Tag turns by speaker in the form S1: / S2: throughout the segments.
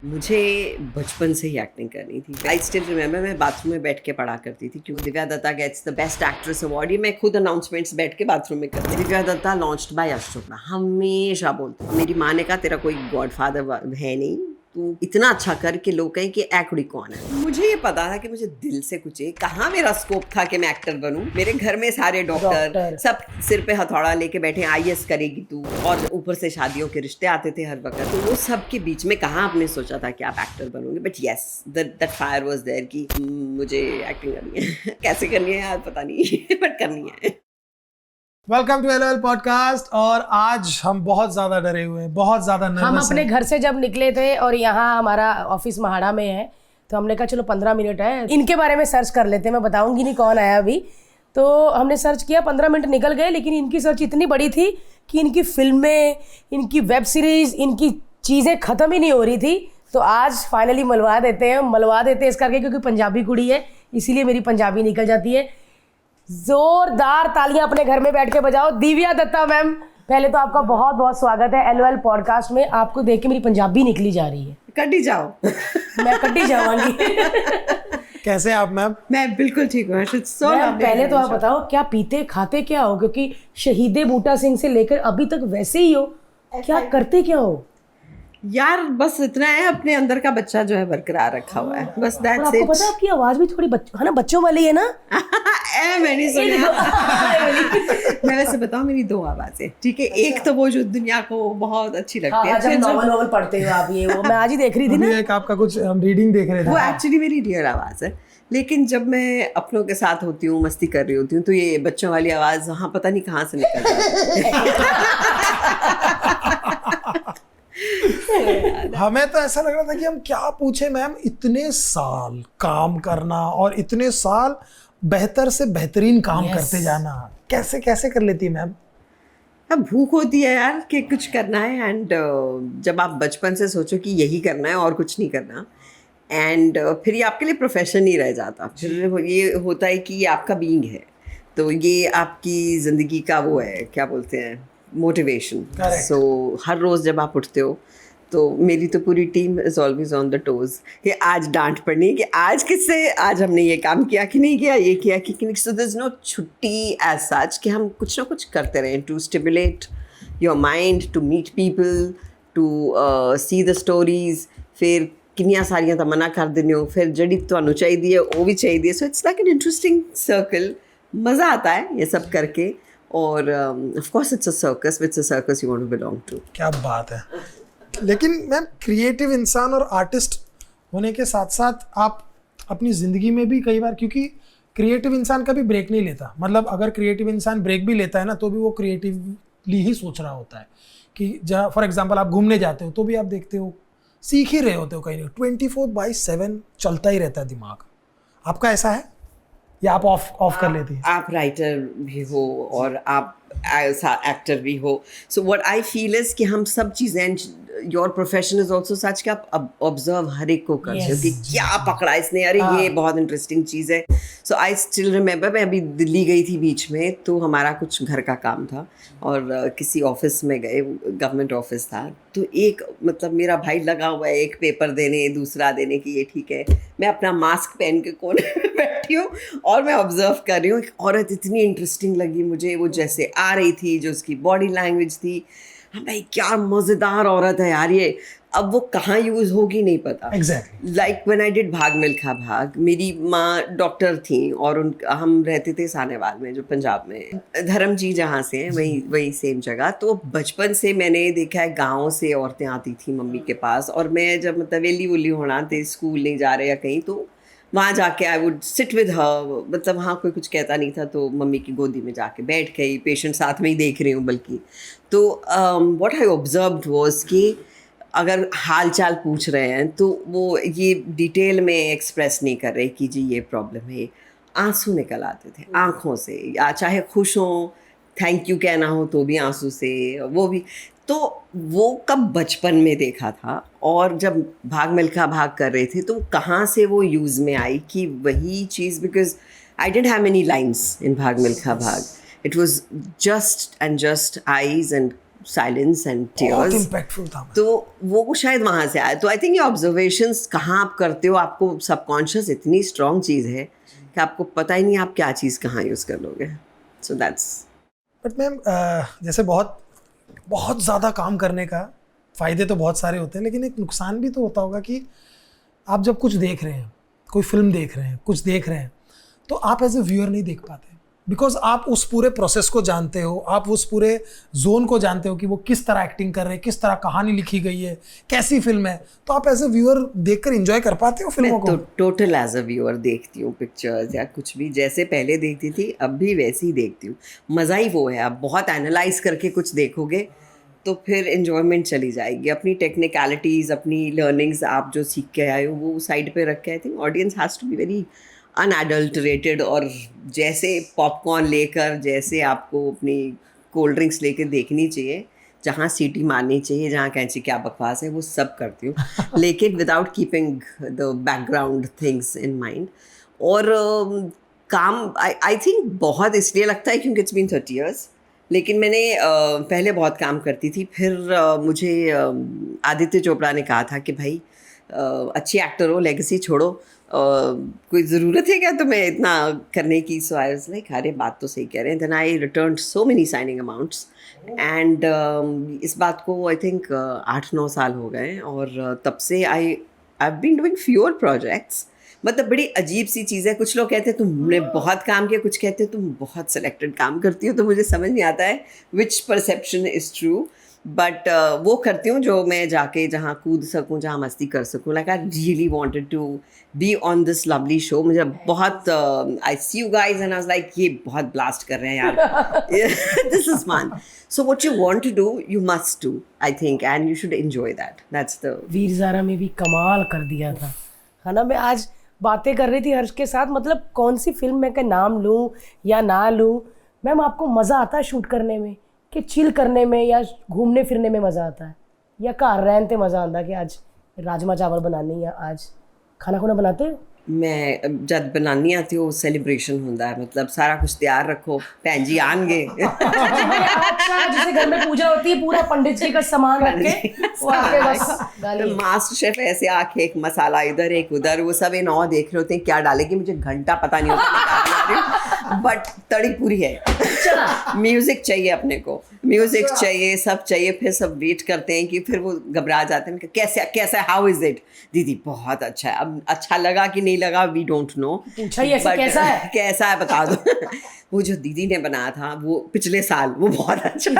S1: मुझे बचपन से ही एक्टिंग करनी थी। आई स्टिल रिमेंबर मैं बाथरूम में बैठ के पढ़ा करती थी क्योंकि Divya Dutta gets the best actress award, ये मैं खुद अनाउंसमेंट्स बैठ के बाथरूम में करती। दिव्या दत्ता लॉन्च्ड बाय यश चोपड़ा, हमेशा बोलती। मेरी माँ ने कहा तेरा कोई गॉडफादर है नहीं, तू इतना अच्छा कर के लोग कहें कि एक्ड़ी कौन है। मुझे ये पता था कि मुझे दिल से कुछ है, कहाँ मेरा स्कोप था कि मैं एक्टर बनूं। मेरे घर में सारे डॉक्टर सब सिर पे हथौड़ा लेके बैठे, आईएएस करेगी तू, और ऊपर से शादियों के रिश्ते आते थे हर वक्त। तो वो सब के बीच में कहाँ आपने सोचा था कि आप एक्टर बनोगे, but yes that fire was there कि मुझे एक्टिंग करनी है। कैसे करनी है यार पता नहीं, बट करनी है।
S2: Welcome to LOL podcast. और आज हम बहुत ज़्यादा डरे हुए हैं, बहुत ज़्यादा नर्वस
S3: हम अपने घर से जब निकले थे और यहाँ हमारा ऑफिस महाड़ा में है, तो हमने कहा चलो 15 मिनट है, इनके बारे में सर्च कर लेते हैं। मैं बताऊंगी नहीं कौन आया अभी। तो हमने सर्च किया, 15 मिनट निकल गए, लेकिन इनकी सर्च इतनी बड़ी थी कि इनकी फिल्में, इनकी वेब सीरीज़, इनकी चीज़ें ख़त्म ही नहीं हो रही थी। तो आज फाइनली मलवा देते हैं इस करके, क्योंकि पंजाबी कुड़ी है इसीलिए मेरी पंजाबी निकल जाती है। जोरदार तालियां अपने घर में बैठ के बजाओ। दिव्या दत्ता मैम, पहले तो आपका बहुत बहुत स्वागत है LOL पॉडकास्ट में। आपको देख के मेरी पंजाबी निकली जा रही है।
S1: कटी जाओ।
S3: मैं कटी जाऊंगी।
S2: कैसे आप मैम?
S1: मैं बिल्कुल ठीक हूँ।
S3: पहले तो आप बताओ क्या पीते खाते क्या हो, क्योंकि शहीदे बूटा सिंह से लेकर अभी तक वैसे ही हो, क्या करते क्या हो?
S1: यार बस इतना है, अपने अंदर का बच्चा जो है बरकरार रखा हुआ है, बस दैट्स
S3: इट। आपको पता है आपकी आवाज भी थोड़ी है ना, बच्चों वाली है ना।
S1: मैंने सुना। मैं वैसे बताऊं, मेरी दो आवाजें, ठीक है। एक तो वो जो दुनिया को बहुत अच्छी लगती है,
S3: जब नॉवल पढ़ते हो आप, ये वो मैं आज ही देख रही थी ना,
S2: एक आपका कुछ हम रीडिंग देख रहे थे,
S1: वो एक्चुअली मेरी रियल आवाज है। लेकिन जब मैं अपनों के साथ होती हूँ, मस्ती कर रही होती हूँ, तो ये बच्चों वाली आवाज हाँ पता नहीं कहाँ से निकल जाती है।
S2: हमें तो ऐसा लग रहा था कि हम क्या पूछे मैम, इतने साल काम करना और इतने साल बेहतर से बेहतरीन काम करते जाना, कैसे कैसे कर लेती है मैम?
S1: अब भूख होती है यार कि कुछ करना है, एंड जब आप बचपन से सोचो कि यही करना है और कुछ नहीं करना, एंड फिर ये आपके लिए प्रोफेशन नहीं रह जाता, फिर ये होता है कि ये आपका बीइंग है, तो ये आपकी ज़िंदगी का वो है, क्या बोलते हैं, मोटिवेशन। सो हर रोज़ जब आप उठते हो, तो मेरी तो पूरी team is always on the toes कि आज डांट पड़नी, कि आज किससे, आज हमने ये काम किया कि नहीं किया, ये किया कि नहीं। So there is no chhutti as such कि हम कुछ ना कुछ करते रहें, to stimulate your mind, to meet people, to see the stories. फिर किनिया सारियां तो मना कर देने हो, फिर जड़ी तुहानू चाहिए वो भी चाहिए। So it's like an interesting circle, मज़ा आता है ये सब करके। और of course it's a circus, it's a circus you want to belong to.
S2: क्या बात है। लेकिन मैम, क्रिएटिव इंसान और आर्टिस्ट होने के साथ साथ आप अपनी ज़िंदगी में भी कई बार, क्योंकि क्रिएटिव इंसान कभी ब्रेक नहीं लेता, मतलब अगर क्रिएटिव इंसान ब्रेक भी लेता है ना, तो भी वो क्रिएटिवली ही सोच रहा होता है। कि जहाँ फॉर एग्जांपल आप घूमने जाते हो तो भी आप देखते हो, सीख ही रहे होते हो, कहीं नहीं 24/7 चलता ही रहता है दिमाग। आपका ऐसा है या आप ऑफ कर लेती हैं?
S1: आप राइटर भी हो और आप एक्टर भी हो। So what I feel is कि हम सब चीज़ें, योर प्रोफेशन इज ऑल्सो सच कि आप ऑब्जर्व हर एक को करते हो कि क्या पकड़ा इसने, अरे ये बहुत इंटरेस्टिंग चीज़ है। सो आई स्टिल रिमेंबर, मैं अभी दिल्ली गई थी बीच में, तो हमारा कुछ घर का काम था और किसी ऑफिस में गए, गवर्नमेंट ऑफिस था, तो एक मतलब मेरा भाई लगा हुआ है, एक पेपर देने दूसरा देने की, ये ठीक है। मैं अपना मास्क पहन के कोने में बैठी हूँ और मैं ऑब्जर्व कर रही हूँ। एक औरत इतनी इंटरेस्टिंग लगी मुझे, वो जैसे आ रही थी, जो उसकी बॉडी लैंग्वेज थी, हाँ भाई क्या मज़ेदार औरत है यार ये। अब वो कहाँ यूज़ होगी नहीं पता।
S2: Exactly
S1: like when I did भाग मिल्खा भाग, मेरी माँ डॉक्टर थी और हम रहते थे सानेवाल में, जो पंजाब में, धर्म जी जहाँ से हैं वही सेम जगह। तो बचपन से मैंने देखा है, गाँव से औरतें आती थी मम्मी के पास, और मैं जब मतलब वेली वुली होना थे, स्कूल नहीं जा रहे या कहीं, तो वहाँ जाके I would sit with her, मतलब वहाँ कोई कुछ कहता नहीं था तो मम्मी की गोदी में जाके बैठ गई, पेशेंट साथ में ही देख रही हूँ बल्कि। तो व्हाट आई ऑब्जर्व्ड वाज कि अगर हाल चाल पूछ रहे हैं तो वो ये डिटेल में एक्सप्रेस नहीं कर रहे कि जी ये प्रॉब्लम है, आंसू निकल आते थे आँखों से, या चाहे खुश हों, थैंक यू कहना हो तो भी आंसू से, वो भी। तो वो कब बचपन में देखा था, और जब भाग मिल्खा भाग कर रहे थे तो कहाँ से वो यूज़ में आई कि वही चीज़, because I didn't have many lines in Bhaag Milkha Bhaag, it was just and just eyes and silence and
S2: बहुत
S1: टीयर्स,
S2: इम्पैक्टफुल था।
S1: तो वो शायद वहाँ से आया। तो आई थिंक ये ऑब्जर्वेशंस कहाँ आप करते हो, आपको सबकॉन्शियस इतनी स्ट्रॉन्ग चीज़ है कि आपको पता ही नहीं आप क्या चीज़ कहाँ यूज़ कर लोगे। So that's.
S2: बट मैम जैसे बहुत बहुत ज़्यादा काम करने का फ़ायदे तो बहुत सारे होते हैं, लेकिन एक नुकसान भी तो होता होगा कि आप जब कुछ देख रहे हैं, कोई फिल्म देख रहे हैं, कुछ देख रहे हैं, तो आप एज ए व्यूअर नहीं देख पाते, बिकॉज आप उस पूरे प्रोसेस को जानते हो, आप उस पूरे जोन को जानते हो कि वो किस तरह एक्टिंग कर रहे हैं, किस तरह कहानी लिखी गई है, कैसी फिल्म है, तो आप एज ए व्यूअर देखकर एंजॉय कर पाते हो फिल्मों
S1: मैं
S2: को?
S1: तो टोटल एज अ व्यूअर देखती हूँ पिक्चर्स या कुछ भी, जैसे पहले देखती थी अब भी वैसे ही देखती हूँ। मज़ा ही वो है, आप बहुत एनालाइज करके कुछ देखोगे तो फिर एन्जॉयमेंट चली जाएगी। अपनी टेक्निकलिटीज़, अपनी लर्निंग्स आप जो सीख के आए हो वो साइड पे रख के, I think audience has to be very unadulterated, और जैसे पॉपकॉर्न लेकर, जैसे आपको अपनी कोल्ड ड्रिंक्स लेकर देखनी चाहिए, जहाँ सीटी मारनी चाहिए, जहाँ कैंची क्या बकवास है वो सब करती हूँ लेकिन without keeping the background things in mind. और काम आई थिंक बहुत इसलिए लगता है क्योंकि इट्स बीन 30 years, लेकिन मैंने पहले बहुत काम करती थी। फिर मुझे आदित्य चोपड़ा ने कहा था कि भाई अच्छी एक्टर हो, लेगेसी छोड़ो, कोई ज़रूरत है क्या तुम्हें इतना करने की? सो आई वाज लाइक अरे बात तो सही कह रहे हैं। Then I return so many signing amounts and इस बात को आई थिंक 8-9 साल हो गए, और तब से I been doing fewer projects. मतलब बड़ी अजीब सी चीज़ है, कुछ लोग कहते हैं तुमने बहुत काम किया, कुछ कहते हैं तुम बहुत सिलेक्टेड काम करती हो, तो मुझे समझ नहीं आता है विच परसेप्शन इज़ ट्रू। बट वो करती हूँ जो मैं जाके जहाँ कूद सकूँ, जहाँ मस्ती कर सकूँ। Like I really wanted to be on this lovely show. मुझे बहुत I see you guys and I was like ये बहुत ब्लास्ट कर रहे हैं यार, this is fun. So what you want to do you must do, I think, and you should enjoy that. That's the.
S3: Veer Zaara में भी कमाल कर दिया था, है ना? मैं आज बातें कर रही थी हर्ष के साथ, मतलब कौन सी फिल्म मैं का नाम लूँ या ना लूँ, मैम आपको मज़ा आता है शूट करने में कि चिल करने में, या घूमने फिरने में मज़ा आता है, या घर रहने ते मज़ा आता कि आज राजमा चावल बनानी या आज खाना खुना बनाते हो?
S1: मैं जब बनानी आती हूँ सेलिब्रेशन होता है, मतलब सारा कुछ तैयार रखो, भैन जी आएंगे
S3: अच्छा, जैसे घर में पूजा होती है पूरा पंडित जी का सामान रख के वो आके बस डालिए।
S1: मास्टर शेफ ऐसे आके एक मसाला इधर एक उधर, वो सब इन और देख रहे होते हैं क्या डालेंगे, मुझे घंटा पता नहीं होता मैं क्या बना रही हूँ, बट तड़ी पूरी है। म्यूजिक चाहिए अपने को, म्यूजिक चाहिए, सब चाहिए। फिर सब वेट करते हैं कि फिर वो घबरा जाते हैं कि कैसा कैसा, हाउ इज इट दीदी, बहुत अच्छा है। अब अच्छा लगा कि नहीं लगा वी डोंट नो,
S3: पूछा ही ऐसे कैसा है,
S1: कैसा है बता दो वो जो दीदी ने बनाया था वो पिछले साल, वो बहुत अच्छा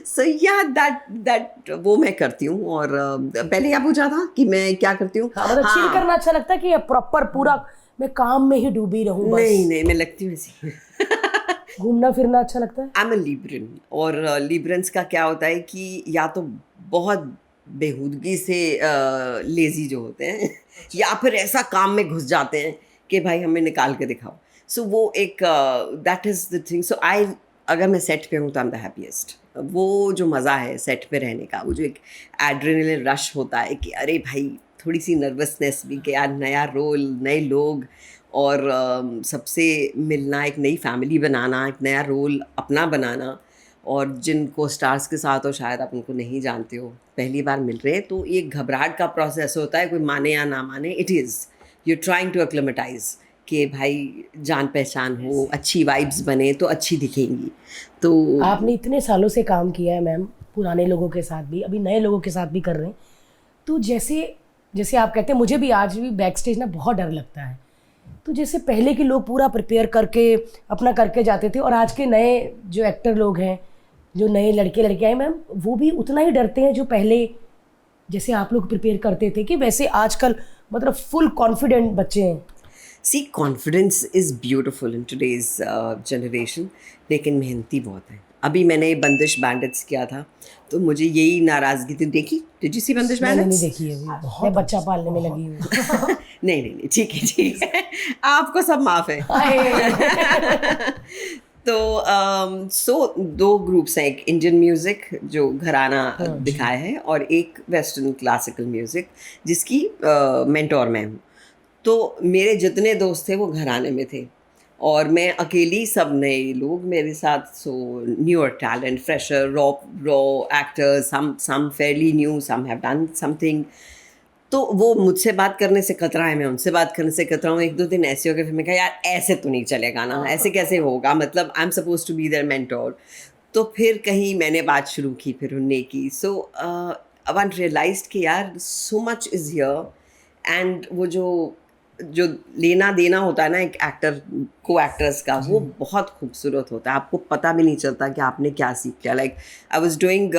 S1: सो या दैट वो मैं करती हूँ। और पहले क्या पूछा था कि मैं क्या करती हूँ?
S3: मतलब चिल करना अच्छा लगता है कि प्रॉपर पूरा मैं काम में ही डूबी रहूं?
S1: नहीं मैं लगती हूँ ऐसी
S3: घूमना फिरना अच्छा लगता है।
S1: आई एम अ लिब्रन, और लिब्रन्स का क्या होता है कि या तो बहुत बेहूदगी से लेजी जो होते हैं या फिर ऐसा काम में घुस जाते हैं कि भाई हमें निकाल के दिखाओ। सो वो एक दैट इज़ द थिंग। सो आई अगर मैं सेट पे हूँ तो आई एम द हैप्पीएस्ट। वो जो मज़ा है सेट पे रहने का, वो जो एक एड्रेनलिन रश होता है कि अरे भाई थोड़ी सी नर्वसनेस भी कि यार नया रोल, नए लोग, और सबसे मिलना, एक नई फैमिली बनाना, एक नया रोल अपना बनाना, और जिन को स्टार्स के साथ हो शायद आप उनको नहीं जानते हो, पहली बार मिल रहे हैं, तो एक घबराहट का प्रोसेस होता है, कोई माने या ना माने, it is you trying to acclimatise कि भाई जान पहचान हो, अच्छी वाइब्स बने तो अच्छी दिखेंगी। तो
S3: आपने इतने सालों से काम किया है मैम, पुराने लोगों के साथ भी, अभी नए लोगों के साथ भी कर रहे हैं, तो जैसे आप कहते हैं, मुझे भी आज भी बैक स्टेज ना बहुत डर लगता है। तो जैसे पहले के लोग पूरा प्रिपेयर करके अपना करके जाते थे, और आज के नए जो एक्टर लोग हैं, जो नए लड़के लड़कियाँ हैं मैम, वो भी उतना ही डरते हैं जो पहले जैसे आप लोग प्रिपेयर करते थे, कि वैसे आजकल मतलब फुल कॉन्फिडेंट बच्चे हैं?
S1: See confidence is beautiful in today's generation, लेकिन मेहनती बहुत है। अभी मैंने बंदिश बैंडिट्स किया था तो मुझे यही नाराज़गी थी। देखी, डिड यू सी बंदिश
S3: मैंने
S1: बैंडिट्स?
S3: नहीं देखी है, मैं बच्चा पालने में लगी हूँ।
S1: नहीं ठीक है आपको सब माफ़ है। तो सो 2 ग्रुप्स हैं, एक इंडियन म्यूज़िक जो घराना दिखाया है, और एक वेस्टर्न क्लासिकल म्यूज़िक जिसकी मेंटोर मैं हूँ। तो मेरे जितने दोस्त थे वो घराने में थे, और मैं अकेली, सब नए लोग मेरे साथ, so newer talent, fresher, raw actors, some fairly new, some have done something. तो वो मुझसे बात करने से कतरा है, मैं उनसे बात करने से कतरा हूँ। 1-2 दिन ऐसे हो गए, फिर मैं कहा यार ऐसे तो नहीं चलेगा ना, ऐसे कैसे होगा, मतलब I am suppose to be their mentor. तो फिर कहीं मैंने बात शुरू की, फिर उनने की। सो वन रियलाइज्ड कि यार so much is here, and वो जो लेना देना होता है ना एक एक्टर को एक्टर्स का, वो बहुत खूबसूरत होता है। आपको पता भी नहीं चलता कि आपने क्या सीख लिया। लाइक आई वाज डूइंग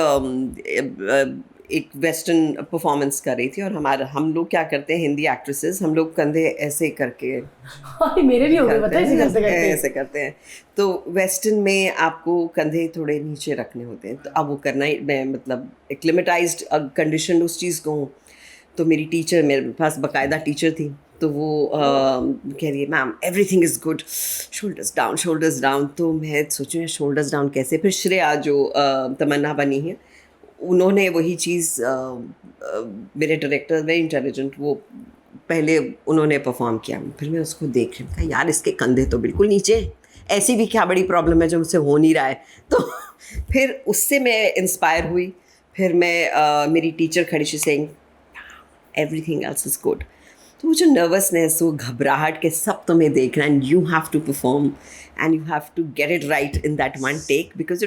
S1: एक वेस्टर्न परफॉर्मेंस कर रही थी, और हम लोग क्या करते हैं, हिंदी एक्ट्रेसेस, हम लोग कंधे ऐसे करके
S3: हाँ, मेरे भी हो गए, पता है
S1: ऐसे करते हैं। तो वेस्टर्न में आपको कंधे थोड़े नीचे रखने होते हैं, तो अब वो करना ही, मैं मतलब एक्लिमेटाइज्ड कंडीशन उस चीज़ को हूँ। तो मेरी टीचर, मेरे पास बाकायदा टीचर थी, तो वो कह रही है ma'am everything is good, shoulders down. तो मैं सोचूँ शोल्डर्स डाउन कैसे। फिर श्रेया जो तमन्ना बनी है, उन्होंने वही चीज़ मेरे डायरेक्टर वेरी इंटेलिजेंट, वो पहले उन्होंने परफॉर्म किया। फिर मैं उसको देख रही हूँ, कहा यार इसके कंधे तो बिल्कुल नीचे, ऐसी भी क्या बड़ी प्रॉब्लम है जो मुझसे हो नहीं रहा है। तो फिर उससे मैं इंस्पायर हुई। फिर मैं मेरी टीचर खड़ी, she saying everything else is good. तो वो जो नर्वसनेस, वो घबराहट के सब तुम्हें देखना, and you have to perform and you have to get it right in that one take, because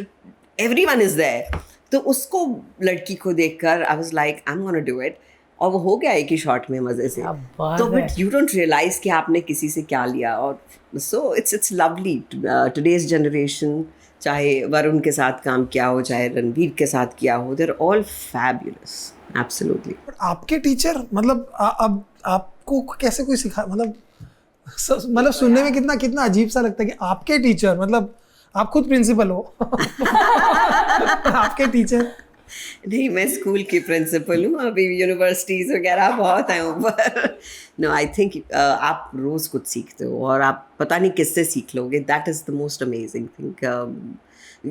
S1: everyone is there. तो उसको, लड़की को देखकर I was like I am gonna do it, और वो हो गया एक ही शॉट में मज़े से। तो बट यू डोंट रियलाइज कि आपने किसी से क्या लिया। और so it's lovely today's generation, चाहे वरुण के साथ काम किया हो, चाहे रणवीर के साथ किया हो, they are all fabulous, absolutely.
S2: आपके टीचर मतलब अब आपको कैसे कोई सिखा, मतलब सुनने में कितना अजीब सा लगता है कि आपके टीचर, मतलब आप खुद प्रिंसिपल हो आपके टीचर।
S1: नहीं, मैं स्कूल की प्रिंसिपल हूँ, अभी यूनिवर्सिटीज़ वगैरह बहुत हैं ऊपर। नो, आई थिंक आप रोज़ कुछ सीखते हो, और आप पता नहीं किससे सीख लोगे। That is the most amazing thing.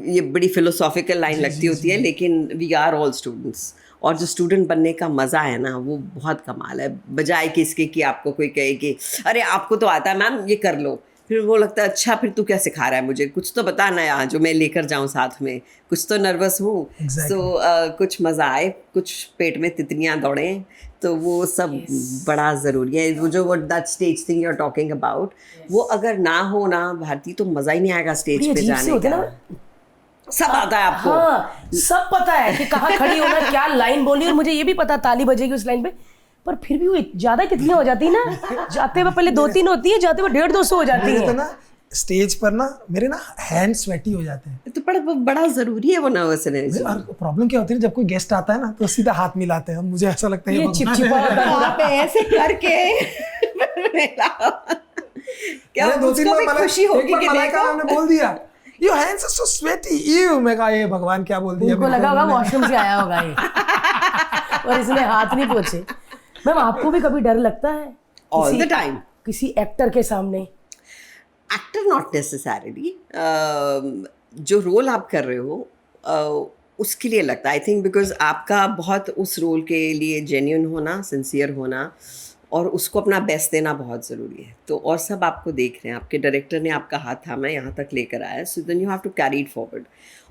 S1: ये बड़ी फिलोसॉफिकल लाइन लगती होती है, लेकिन वी आर ऑल स्टूडेंट्स, और जो स्टूडेंट बनने का मज़ा है ना, वो बहुत कमाल है। बजाय कि इसके कि आपको कोई कहे कि अरे आपको तो आता है मैम, ये कर लो, फिर वो लगता है अच्छा फिर तू क्या सिखा रहा है मुझे, कुछ तो बता नया जो मैं लेकर जाऊँ साथ में। कुछ तो नर्वस हूँ, सो कुछ मज़ा आए, कुछ पेट में तितलियाँ दौड़ें, तो वो सब बड़ा ज़रूरी है। वो जो that stage thing you are talking about, वो अगर ना हो ना भारती, तो मज़ा ही नहीं आएगा स्टेज पे जाने का। सब आता है आपको,
S3: हाँ, सब पता है कि कहाँ खड़ी होना, क्या लाइन बोलनी, और मुझे ये भी पता ताली बजेगी उस लाइन पे, पर फिर भी वो ज़्यादा तितलियाँ हो जाती है ना। जाते हुए पहले 2-3 होती है, जाते हुए 150-200 हो जाती है।
S2: तो ना स्टेज पर ना मेरे ना हैंड स्वेटी हो जाते हैं।
S1: तो बड़ा ज़रूरी है वो नर्वसनेस।
S2: प्रॉब्लम क्या होती है, जब कोई गेस्ट आता है ना, तो सीधा हाथ मिलाते हैं। अब मुझे ऐसा लगता है
S3: ये चिपचिपा
S1: आप ऐसे करके क्या उसको भी खुशी होगी कि देखो,
S2: हमने बोल दिया your hands are so sweaty, you, मैं कहा ये भगवान क्या बोल दिया।
S3: उनको लगा होगा वॉशरूम से आया होगा ये और इसने हाथ नहीं पोंछे। मैम, आपको भी कभी डर लगता है
S1: ऑल द टाइम
S3: किसी एक्टर के सामने?
S1: एक्टर नॉट नेसेसरीली, जो रोल आप कर रहे हो उसके लिए लगता है, आई थिंक, बिकॉज आपका बहुत उस रोल के लिए जेन्युइन होना, सिंसियर होना, और उसको अपना बेस्ट देना बहुत ज़रूरी है। तो और सब आपको देख रहे हैं, आपके डायरेक्टर ने आपका हाथ थामा, यहाँ तक लेकर आया, so then you have to carry it forward.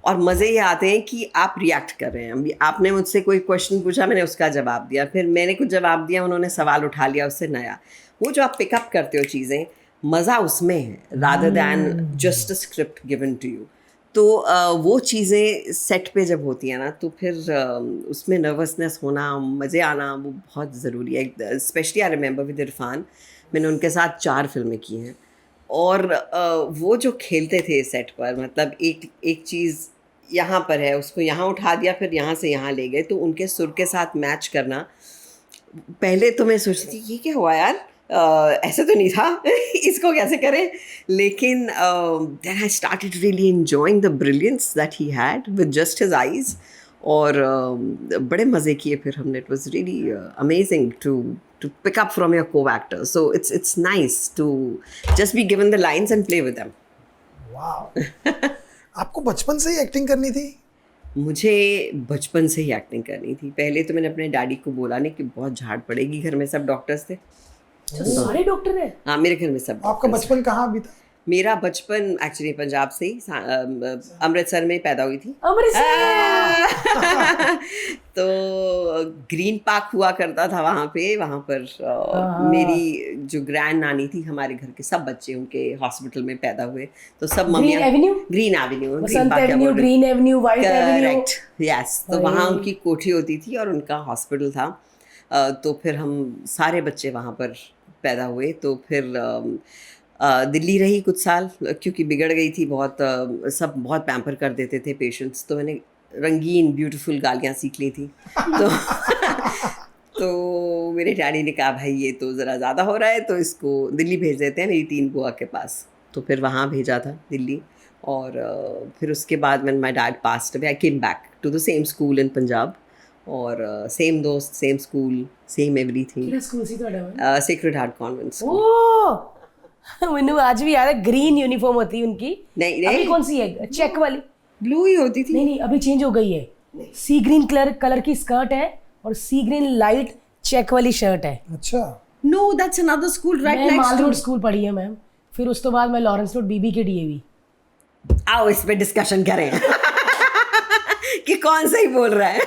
S1: और मज़े ये आते हैं कि आप रिएक्ट कर रहे हैं। आपने मुझसे कोई क्वेश्चन पूछा, मैंने उसका जवाब दिया, फिर मैंने कुछ जवाब दिया, उन्होंने सवाल उठा लिया उससे नया। वो जो आप पिकअप करते हो चीज़ें, मज़ा उसमें है, rather than just a script given to you. तो वो चीज़ें सेट पे जब होती हैं ना, तो फिर उसमें नर्वसनेस होना, मज़े आना, वो बहुत ज़रूरी है। Specially I remember with Irfan, मैंने उनके साथ 4 फिल्में की हैं, और वो जो खेलते थे सेट पर, मतलब एक चीज़ यहाँ पर है, उसको यहाँ उठा दिया, फिर यहाँ से यहाँ ले गए, तो उनके सुर के साथ मैच करना। पहले तो मैं सोचती थी ये क्या हुआ यार, ऐसे तो नहीं था इसको कैसे करें, लेकिन then I started really enjoying the brilliance that he had with just his eyes, और बड़े मज़े किए फिर हमने। It was really amazing to pick up from your co-actor, so it's nice to just be given the lines and play with them.
S2: Wow. आपको बचपन से ही acting करनी थी?
S1: मुझे बचपन से ही एक्टिंग करनी थी। पहले तो मैंने अपने डैडी को बोला नहीं कि बहुत झाड़ पड़ेगी, घर में सब डॉक्टर्स थे।
S3: सारे डॉक्टर हैं?
S1: हाँ, मेरे घर में सब।
S2: आपका बचपन कहाँ बीता?
S1: मेरा बचपन एक्चुअली पंजाब से ही अमृतसर में पैदा हुई थी।
S3: अमृतसर
S1: तो ग्रीन पार्क हुआ करता था वहाँ पर मेरी जो ग्रैंड नानी थी, हमारे घर के सब बच्चे उनके हॉस्पिटल में पैदा हुए, तो सब mummy green Avenue
S3: green Avenue white Avenue,
S1: correct, yes. तो वहाँ उनकी कोठी होती थी और उनका हॉस्पिटल था। तो फिर हम सारे बच्चे वहाँ पर पैदा हुए। तो फिर दिल्ली रही कुछ साल, क्योंकि बिगड़ गई थी बहुत, सब बहुत पैम्पर कर देते थे पेशेंट्स, तो मैंने रंगीन ब्यूटीफुल गालियाँ सीख ली थी। तो मेरे डैडी ने कहा भाई ये तो ज़रा ज़्यादा हो रहा है, तो इसको दिल्ली भेज देते हैं मेरी 3 बुआ के पास। तो फिर वहाँ भेजा था दिल्ली, और फिर उसके बाद when my dad passed away I came back to the same school in Punjab, और सेम दोस्त, सेम स्कूल, सेम एवरीथिंग।
S3: ਕਿਹੜਾ ਸਕੂਲ ਸੀ ਤੁਹਾਡਾ?
S1: Sacred heart convent.
S3: मैंने आज भी याद है, ग्रीन यूनिफॉर्म होती है उनकी।
S1: नहीं
S3: अभी कौन सी है? चेक वाली?
S1: ब्लू ही होती थी।
S3: नहीं, अभी चेंज हो गई है। सी ग्रीन कलर की स्कर्ट है और सी ग्रीन लाइट चेक वाली शर्ट है।
S2: अच्छा,
S1: no that's another school right
S3: मैं
S1: next
S3: mall
S1: to.
S3: Road school पढ़ी है मैम, फिर उस तो बाद मैं लॉरेंस रोड बीबी के डीएवी।
S1: आओ इस पे डिस्कशन करें कि कौन सही बोल रहा है।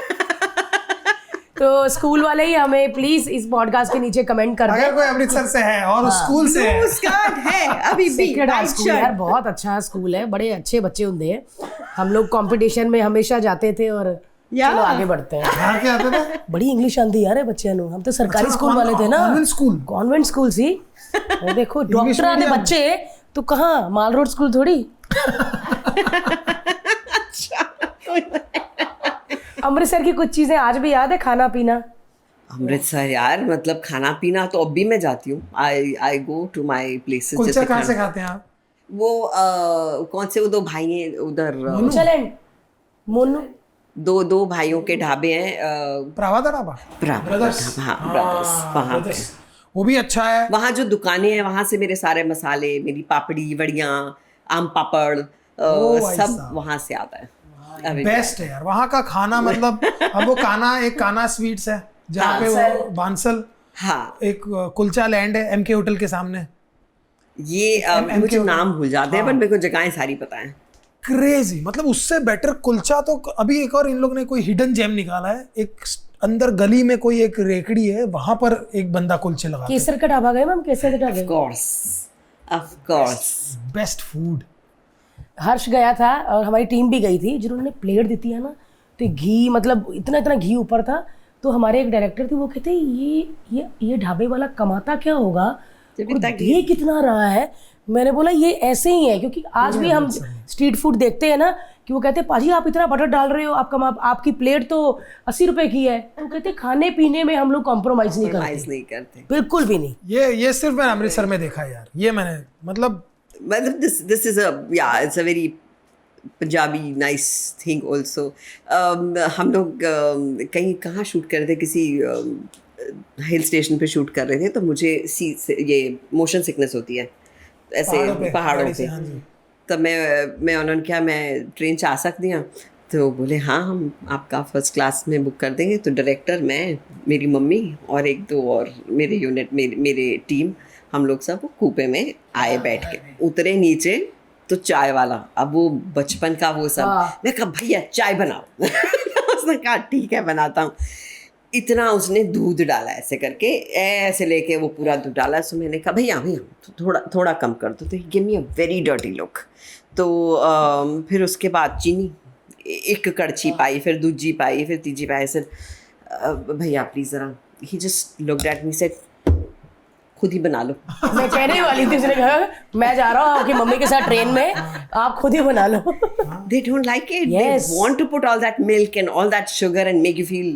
S3: तो स्कूल वाले ही हमें प्लीज इस पॉडकास्ट के नीचे कमेंट कर दें।
S2: अगर कोई अमृतसर से है और स्कूल से है,
S1: ब्लू स्कर्ट है अभी भी,
S3: सेक्रेड हार्ट
S1: white
S3: स्कूल यार
S1: shirt।
S3: बहुत अच्छा स्कूल है, बड़े अच्छे बच्चे होते हैं। हम लोग कंपटीशन में हमेशा जाते थे और चलो आगे बढ़ते हैं।
S2: यहाँ के आते थे।
S3: बड़ी इंग्लिश आती यार बच्चों ਨੂੰ। हम तो सरकारी
S2: अच्छा,
S3: स्कूल वाले थे ना,
S2: कॉन्वेंट स्कूल
S3: सी। वो देखो डॉक्टर आने बच्चे तो कहाँ, माल रोड स्कूल थोड़ी। अमृतसर की कुछ चीजें आज भी याद है, खाना पीना?
S1: अमृतसर यार, मतलब खाना पीना तो अब भी मैं जाती हूँ। I go to my places.
S2: Kulcha कहाँ से खाते हैं आप?
S1: वो कौन से वो 2 भाई हैं उधर,
S3: चलें मोनू,
S1: दो भाइयों के ढाबे हैं,
S2: प्रावादा ढाबा,
S1: ब्रदर्स, हाँ ब्रदर्स, वहाँ पे।
S2: वो भी अच्छा है।
S1: वहाँ जो दुकानें हैं, वहाँ से मेरे सारे मसाले, मेरी पापड़ी, वड़ियाँ, आम पापड़, सब वहाँ से आता है।
S2: बेस्ट है यार वहाँ का खाना। मतलब अब वो एक काना स्वीट्स है जहाँ पे वो बांसल,
S1: हाँ,
S2: एक कुलचा लैंड है एमके होटल के सामने।
S1: ये मुझे नाम भूल जाते हैं, पर मेरे को जगहें सारी पता है।
S2: क्रेजी, मतलब उससे बेटर कुलचा तो अभी एक और इन लोग ने कोई हिडन जेम निकाला है। एक अंदर गली में कोई एक रेकड़ी है, वहां पर एक बंदा कुलचे लगा।
S3: केसर का ढाबा गए मैम? केसर का dhaba,
S1: of course
S2: best food.
S3: Harsh गया था और हमारी टीम भी गई थी। जिन्होंने प्लेट दी थी है ना, तो घी, मतलब इतना घी ऊपर था। तो हमारे एक डायरेक्टर थे, वो कहते ये ढाबे वाला कमाता क्या होगा, घी कितना रहा है। मैंने बोला ये ऐसे ही है, क्योंकि आज भी हम स्ट्रीट फूड देखते हैं ना कि वो कहते हैं पाजी आप इतना बटर डाल रहे हो, आपकी प्लेट तो 80 रुपए की है। तो कहते खाने पीने में हम लोग कॉम्प्रोमाइज नहीं करते, बिल्कुल भी नहीं।
S2: ये सिर्फ मैंने अमृतसर में देखा है यार। ये मैंने मतलब
S1: this is it's a very Punjabi nice thing also. हम लोग कहाँ शूट कर रहे थे, किसी हिल स्टेशन पे शूट कर रहे थे। तो मुझे ये मोशन सिकनेस होती है ऐसे पहाड़ों पे। तब मैं उन्होंने क्या, मैं ट्रेन च आ सकती हूँ? तो बोले हाँ, हम आपका फर्स्ट क्लास में बुक कर देंगे। तो डायरेक्टर, मैं, मेरी मम्मी और 1-2 और मेरे यूनिट, मेरे टीम, हम लोग सब कूपे में आए, बैठ के उतरे नीचे। तो चाय वाला, अब वो बचपन का वो सब, मैं कहा भैया चाय बनाओ। उसने कहा ठीक है बनाता हूँ। इतना उसने दूध डाला ऐसे करके, ऐसे लेके वो पूरा दूध डाला। सो मैंने कहा भैया थोड़ा कम कर दो। तो give me a very dirty look. तो फिर उसके बाद चीनी 1 कड़छी पाई, फिर दूजी पाई, फिर तीजी पाई। सर भैया प्लीज ज़रा, he just looked at me, said खुद ही बना लो।
S3: मैं कहने वाली थी, उसने कहा मैं जा रहा हूँ आपकी मम्मी के साथ ट्रेन में, आप खुद ही बना लो।
S1: They don't like it.
S3: Yes.
S1: They want to put all that milk and all that sugar and make you feel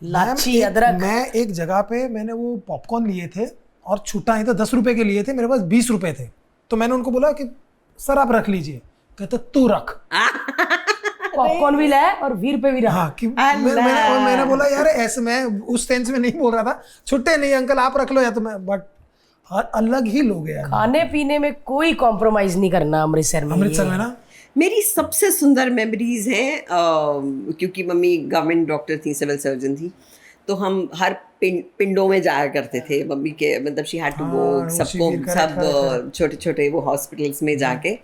S3: लाची अदरक।
S2: मैं एक जगह पे मैंने वो पॉपकॉर्न लिए थे और छूटा ही था, 10 रुपए के लिए थे, मेरे पास 20 रुपए थे। तो मैंने उनको बोला कि सर आप रख लीजिए। कहते तू रख।
S3: पॉपकॉर्न भी लाया और 20 रुपए भी रहा।
S2: हाँ, कि मैंने बोला यार ऐसे, मैं उस सेंस में नहीं बोल रहा था, छुट्टे नहीं अंकल आप रख लो या तो मैं, बट अलग ही लोग हैं।
S3: खाने पीने में कोई कॉम्प्रोमाइज नहीं करना अमृतसर में
S2: ना।
S1: मेरी सबसे सुंदर मेमोरीज हैं, क्योंकि मम्मी गवर्नमेंट डॉक्टर थी, सिविल सर्जन थी। तो हम हर पिंडों में जाया करते थे मम्मी के, मतलब शी हैड टू गो
S2: हाँ, वो
S1: सबको,
S2: शिविर, correct,
S1: सब छोटे छोटे वो हॉस्पिटल्स में जाके,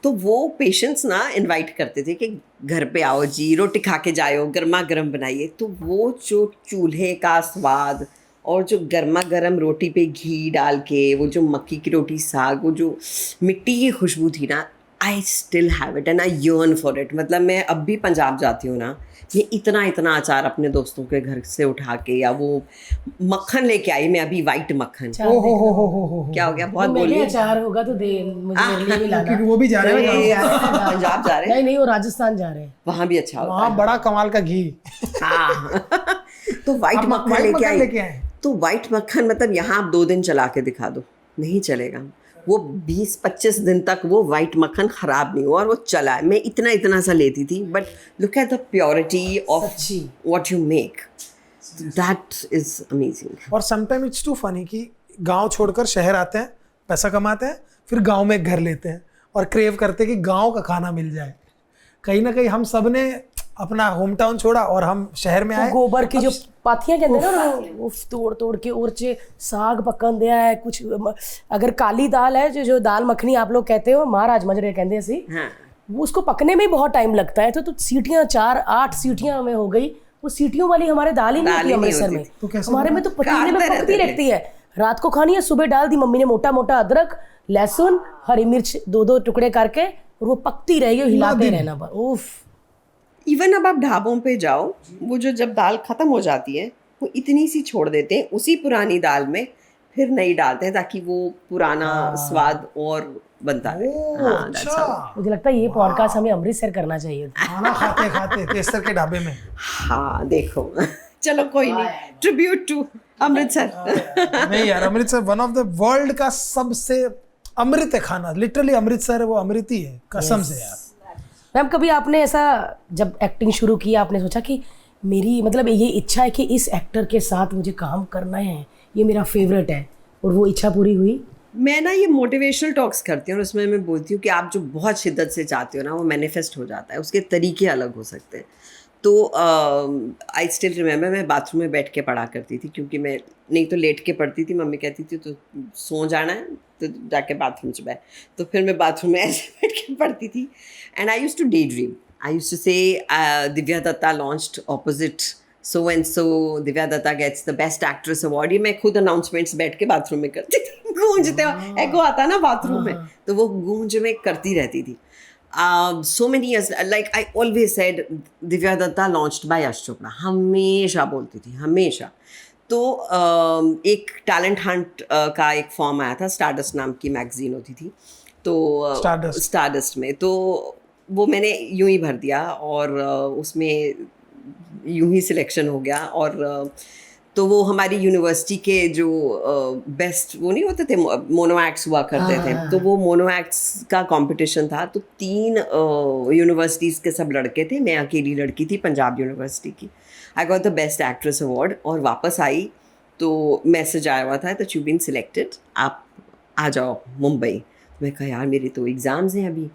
S1: तो वो पेशेंट्स ना इनवाइट करते थे कि घर पे आओ जी, रोटी खा के जाओ, गर्मा गर्म बनाइए। तो वो जो चूल्हे का स्वाद और जो गर्मा गर्म रोटी पे घी डाल के, वो जो मक्की की रोटी साग, वो जो मिट्टी की खुशबू थी ना, I still have it and I yearn for it. मतलब मैं अब भी पंजाब जाती हूँ ना, ये इतना इतना अचार अपने दोस्तों के घर से उठा के, या वो मक्खन लेके आई मैं अभी, वाइट मक्खन।
S3: अचार
S2: ओ
S3: देखना।
S2: हो
S1: क्या हो गया, बहुत
S3: मेरे
S1: बोली।
S3: अचार होगा तो दे, मुझे मेरे लिए भी लाना।
S2: क्योंकि वो भी जा रहे हैं
S1: ये
S2: गाँव।
S1: पंजाब जा रहे हैं,
S3: नहीं नहीं, वो राजस्थान जा रहे हैं।
S1: वहाँ भी अच्छा होता
S2: वहाँ बड़ा कमाल का घी।
S1: है। हाँ तो वाइट
S2: आप
S1: मक्खन
S2: white
S1: लेके
S2: मक्खन
S1: आई।
S2: लेके आए?
S1: तो वाइट मक्खन मतलब यहाँ आप 2 दिन चला के दिखा दो, नहीं चलेगा। वो 20-25 दिन तक वो वाइट मक्खन ख़राब नहीं हुआ और वो चला है। मैं इतना इतना सा लेती थी, but look at the purity of
S3: सच्ची।
S1: What you make, that is amazing.
S2: और समटाइम इट्स टू फनी कि गांव छोड़कर शहर आते हैं, पैसा कमाते हैं, फिर गांव में एक घर लेते हैं और क्रेव करते हैं कि गांव का खाना मिल जाए। कहीं ना कहीं हम सब ने अपना होम टाउन छोड़ा और हम शहर में
S3: वो
S2: आए।
S3: गोबर की जो पाथियां कहते हैं ना, वो तोड़ तोड़ के और साग पकन दिया है कुछ। अगर काली दाल है, जो दाल मखनी आप लोग कहते हो, महाराज मजरे कहते हैं ऐसी,
S1: हाँ
S3: वो उसको पकने में बहुत टाइम लगता है। तो सीटियां 4-8 सीटियां में हो गई। वो सीटियों वाली हमारे दाल ही नहीं
S1: दाल
S3: होती
S1: ही नहीं
S3: अमृतसर
S1: होती
S3: में।
S2: तो कैसे
S3: हमारे में तो पतीले में
S1: काटते
S3: पकती
S1: रहते थे।
S3: लगती है, रात को खानी है, सुबह डाल दी मम्मी ने मोटा मोटा अदरक, लहसुन, हरी मिर्च 2-2 टुकड़े करके, और वो पकती रहेगी, हिलाते रहना बस। उफ।
S1: इवन अब आप ढाबों पे जाओ, वो जो जब दाल ख़त्म हो जाती है, वो इतनी सी छोड़ देते हैं उसी पुरानी दाल में, फिर नई डालते हैं ताकि वो पुराना स्वाद और बनता है। हाँ, that's how-
S2: अच्छा,
S3: मुझे लगता है ये पॉडकास्ट हमें अमृतसर करना चाहिए।
S2: खाना खाते खाते केसर के ढाबे में।
S1: हाँ देखो चलो कोई नहीं, ट्रिब्यूट टू अमृतसर।
S2: नहीं यार, Amritsar one of the world का सबसे अमृत है खाना। लिटरली अमृतसर वो अमृत ही है, कसम से यार।
S3: मैम, कभी आपने ऐसा जब एक्टिंग शुरू की, आपने सोचा कि मेरी मतलब ये इच्छा है कि इस एक्टर के साथ मुझे काम करना है, ये मेरा फेवरेट है, और वो इच्छा पूरी हुई?
S1: मैं ना ये मोटिवेशनल टॉक्स करती हूँ और उसमें मैं बोलती हूँ कि आप जो बहुत शिद्दत से चाहते हो ना, वो मैनिफेस्ट हो जाता है। उसके तरीके अलग हो सकते हैं। तो आई स्टिल रिमेंबर, मैं बाथरूम में बैठ के पढ़ा करती थी, क्योंकि मैं नहीं तो लेट के पढ़ती थी। मम्मी कहती थी तो सो जाना है तो जाके बाथरूम से बैठ, तो फिर मैं बाथरूम में ऐसे बैठ के पढ़ती थी। And I used to daydream. I used to say Divya Dutta launched opposite so and so, Divya Dutta gets the best actress award. ये मैं खुद अनाउंसमेंट्स बैठ के बाथरूम में करती थी। गूंजते एको आता ना बाथरूम में, तो वो गूंज में करती रहती थी। So many years, like I always said, Divya Dutta launched by यश चोपड़ा, हमेशा बोलती थी, हमेशा। तो एक टैलेंट हंट का एक फॉर्म आया था, स्टारडस्ट नाम की मैगजीन होती थी, तो स्टारडस्ट में, तो वो मैंने यूं ही भर दिया और उसमें यूं ही सिलेक्शन हो गया। और तो वो हमारी यूनिवर्सिटी के जो बेस्ट वो नहीं होते थे, मोनो एक्ट्स हुआ करते थे, तो वो मोनो एक्ट्स का कंपटीशन था। तो 3 यूनिवर्सिटीज़ के सब लड़के थे, मैं अकेली लड़की थी पंजाब यूनिवर्सिटी की। I got the best actress award और वापस आई तो मैसेज आया हुआ था दैट यू बीन सिलेक्टेड, आप आ जाओ मुंबई। मैं कहा यार मेरे तो एग्ज़ाम्स हैं अभी।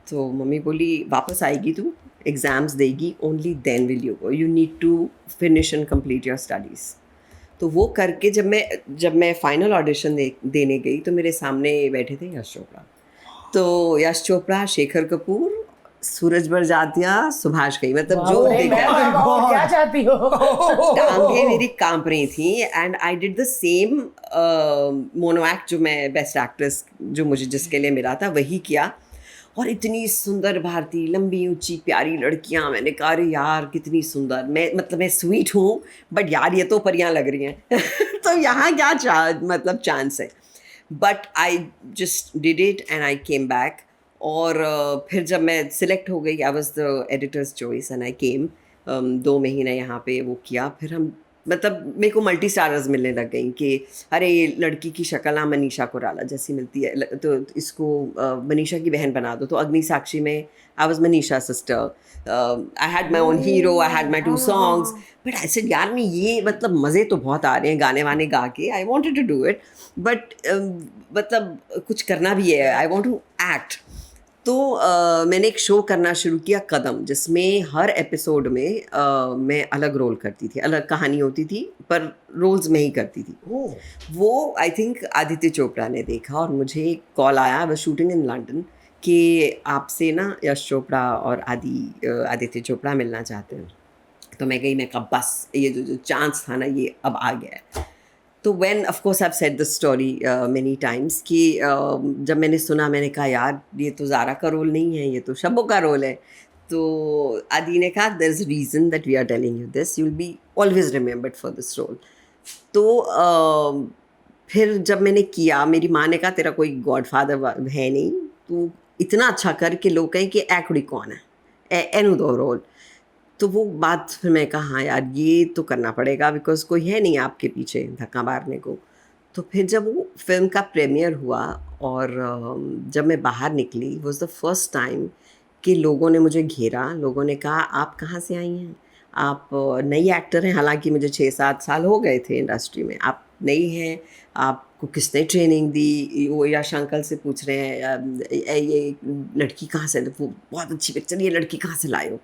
S1: तो मम्मी बोली वापस आएगी तू, एग्ज़ाम्स देगी, only then will you go, you need to finish and complete your studies. तो वो करके जब मैं फाइनल ऑडिशन देने गई तो मेरे सामने बैठे थे यश चोपड़ा। तो यश चोपड़ा, शेखर कपूर, सूरज बरजातिया, सुभाष घई, मतलब जो देखा
S3: क्या चाहती हो?
S1: टांगे मेरी कांप रही थी। And I did the same mono act जो मैं बेस्ट एक्ट्रेस जो मुझे जिसके लिए मिला था वही किया। और इतनी सुंदर भारती, लंबी ऊंची प्यारी लड़कियां, मैंने कहा अरे यार कितनी सुंदर। मैं स्वीट हूँ बट यार ये तो परियां लग रही हैं। तो यहाँ क्या चांस है। But I just did it and I came back. और फिर जब मैं सिलेक्ट हो गई, I was the editor's choice and I came. 2 महीने यहाँ पे वो किया। फिर हम मतलब मेरे को मल्टी स्टारर्स मिलने लग गई कि अरे ये लड़की की शक्ल मनीषा कोइराला जैसी मिलती है, तो इसको मनीषा की बहन बना दो। तो अग्नि साक्षी में I was Manisha sister, I had my own hero, I had my 2 songs. But I said यार मैं ये मतलब मज़े तो बहुत आ रहे हैं गाने वाने गा के, I wanted to do it, but मतलब कुछ करना भी है, आई वॉन्ट टू एक्ट। तो मैंने एक शो करना शुरू किया कदम, जिसमें हर एपिसोड में मैं अलग रोल करती थी, अलग कहानी होती थी पर रोल्स में ही करती थी। वो आई थिंक आदित्य चोपड़ा ने देखा और मुझे कॉल आया, I was shooting in London, कि आपसे ना यश चोपड़ा और आदित्य चोपड़ा मिलना चाहते हैं। तो मैं गई, मैं कहा बस ये जो चांस था ना ये अब आ गया है। तो when of course I have said the story many times कि जब मैंने सुना, मैंने कहा यार ये तो ज़ारा का रोल नहीं है, ये तो शब्बो का रोल है। तो आदि ने कहा there is a reason that we are telling you this, you will be always remembered for this role. तो फिर जब मैंने किया, मेरी माँ ने कहा तेरा कोई गॉडफादर है नहीं, तू इतना अच्छा कर के लोग कहें कि ए कुड़ी कौन है, एनु दो रोल। तो वो बात फिर मैं कहा हाँ यार ये तो करना पड़ेगा, बिकॉज कोई है नहीं आपके पीछे धक्का मारने को। तो फिर जब वो फिल्म का प्रीमियर हुआ और जब मैं बाहर निकली, वॉज द फर्स्ट टाइम कि लोगों ने मुझे घेरा, लोगों ने कहा आप कहाँ से आई हैं, आप नई एक्टर हैं। हालांकि मुझे 6-7 साल हो गए थे इंडस्ट्री में, आप नई हैं, आपको किसने ट्रेनिंग दी। वो यश अंकल से पूछ रहे हैं ये लड़की कहाँ से, वो बहुत अच्छी पिक्चर, ये लड़की कहाँ से लाए हो।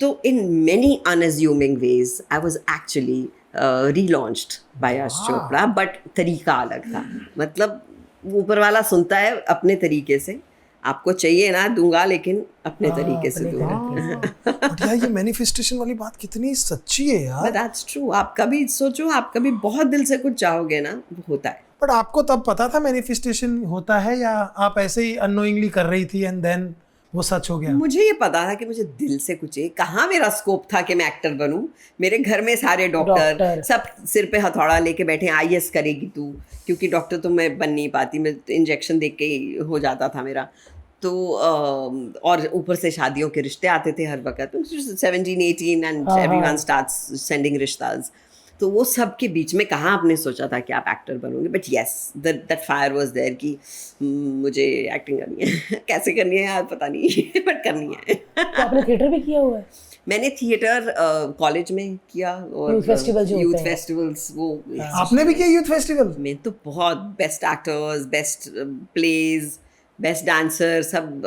S1: तो in many unassuming ways, I was actually relaunched by Yash Chopra, but तरीका अलग था। मतलब ऊपर वाला सुनता है अपने तरीके से, आपको चाहिए ना दूंगा, लेकिन अपने तरीके से दूंगा।
S2: बट यार ये मैनिफेस्टेशन वाली बात कितनी सच्ची है यार।
S1: But that's true। आप कभी सोचो, आप कभी बहुत दिल से कुछ चाहोगे ना, वो होता है।
S2: बट आपको तब पता था मैनिफेस्टेशन होता है, या आप ऐसे ही अननोइंगली कर रही थी एंड देन वो सच हो गया?
S1: मुझे ये पता था कि मुझे दिल से कुछ है। कहाँ मेरा स्कोप था कि मैं एक्टर बनूं। मेरे घर में सारे डॉक्टर सब सिर पे हथौड़ा लेके बैठे, आईएएस करेगी तू, क्योंकि डॉक्टर तो मैं बन नहीं पाती, मैं इंजेक्शन देख के ही हो जाता था मेरा। तो और ऊपर से शादियों के रिश्ते आते थे हर वक्त, 17-18 एंड एवरीवन स्टार्ट्स सेंडिंग रिश्ताज। तो वो सब के बीच में कहाँ आपने सोचा था कि आप एक्टर बनोगे। But yes, that fire was there कि मुझे एक्टिंग करनी है। कैसे करनी है यार पता नहीं, बट करनी है।
S3: तो आपने थिएटर भी किया हुआ है?
S1: मैंने थिएटर कॉलेज में किया, और
S3: यूथ फेस्टिवल जो
S1: यूथ
S3: होते हैं।
S1: फेस्टिवल्स वो
S2: आपने भी किया यूथ फेस्टिवल
S1: में। तो बहुत best actors, best plays, best dancer सब